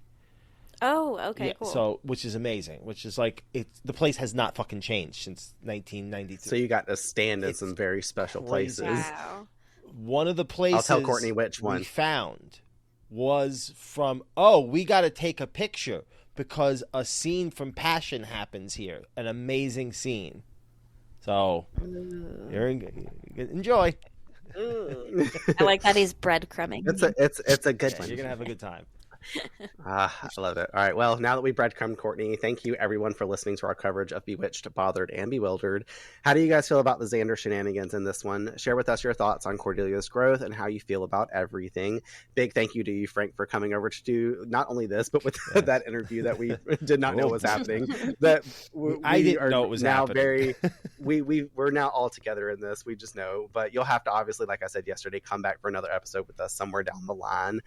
Oh, okay, cool. So, which is amazing. Which is like the place has not fucking changed since 1993. So you got to stand in some very special places. Wow. One of the places I'll tell Courtney which one we found was from. We got to take a picture because a scene from Passion happens here. An amazing scene. So, enjoy. I like that he's breadcrumbing. It's a good one. You're gonna have a good time. I love it. All right. Well, now that we breadcrumbed Courtney, thank you everyone for listening to our coverage of Bewitched, Bothered, and Bewildered. How do you guys feel about the Xander shenanigans in this one? Share with us your thoughts on Cordelia's growth and how you feel about everything. Big thank you to you, Frank, for coming over to do not only this, but with that interview that we did not know was happening. That I didn't know it was now happening. We're now all together in this. We just know, but you'll have to obviously, like I said yesterday, come back for another episode with us somewhere down the line.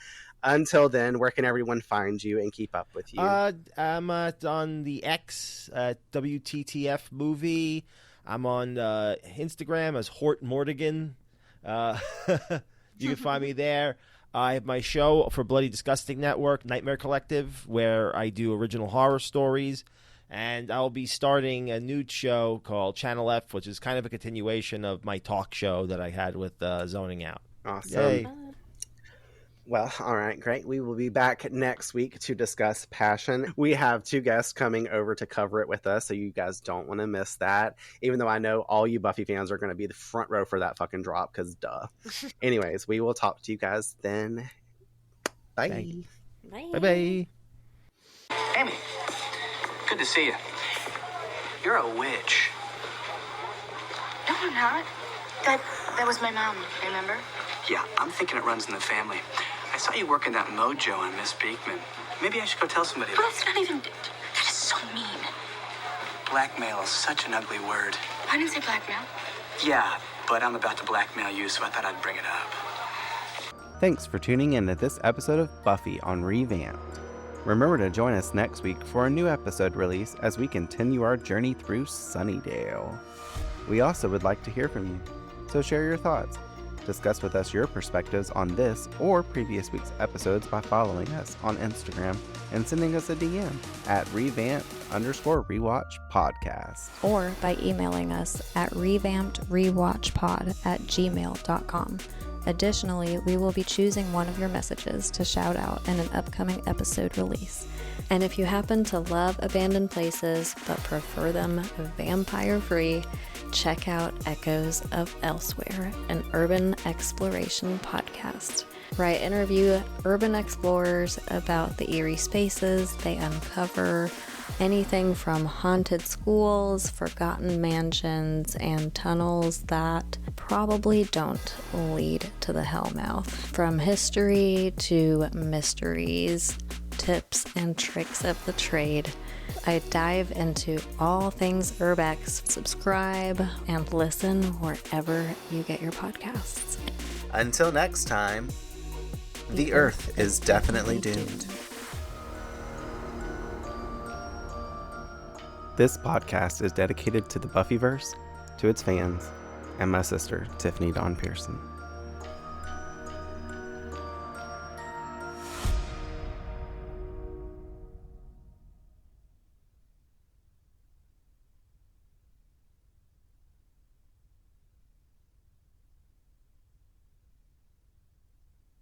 Until then, where can everyone find you and keep up with you? I'm on the X WTTF movie. I'm on Instagram as Hort Mortigan. You can find me there. I have my show for Bloody Disgusting Network, Nightmare Collective, where I do original horror stories. And I'll be starting a new show called Channel F, which is kind of a continuation of my talk show that I had with Zoning Out. Awesome. Yay. Well, all right, great. We will be back next week to discuss Passion. We have 2 guests coming over to cover it with us, so you guys don't want to miss that. Even though I know all you Buffy fans are going to be the front row for that fucking drop, because duh. Anyways, we will talk to you guys then. Bye. Bye. Bye-bye. Amy, good to see you. You're a witch. No, I'm not. That was my mom, remember? Yeah, I'm thinking it runs in the family. I saw you working that mojo on Miss Beekman. Maybe I should go tell somebody But about that's not even... That is so mean. Blackmail is such an ugly word. I didn't say blackmail. Yeah, but I'm about to blackmail you, so I thought I'd bring it up. Thanks for tuning in to this episode of Buffy on Revamped. Remember to join us next week for a new episode release as we continue our journey through Sunnydale. We also would like to hear from you, so share your thoughts. Discuss with us your perspectives on this or previous week's episodes by following us on Instagram and sending us a DM at revamped_rewatch podcast. Or by emailing us at revampedrewatchpod@gmail.com. Additionally, we will be choosing one of your messages to shout out in an upcoming episode release. And if you happen to love abandoned places but prefer them vampire-free, check out Echoes of Elsewhere, an urban exploration podcast, where I interview urban explorers about the eerie spaces they uncover, anything from haunted schools, forgotten mansions, and tunnels that probably don't lead to the Hellmouth. From history to mysteries, tips and tricks of the trade, I dive into all things Urbex. Subscribe and listen wherever you get your podcasts. Until next time, the Earth is definitely doomed. This podcast is dedicated to the Buffyverse, to its fans, and my sister, Tiffany Dawn Pearson.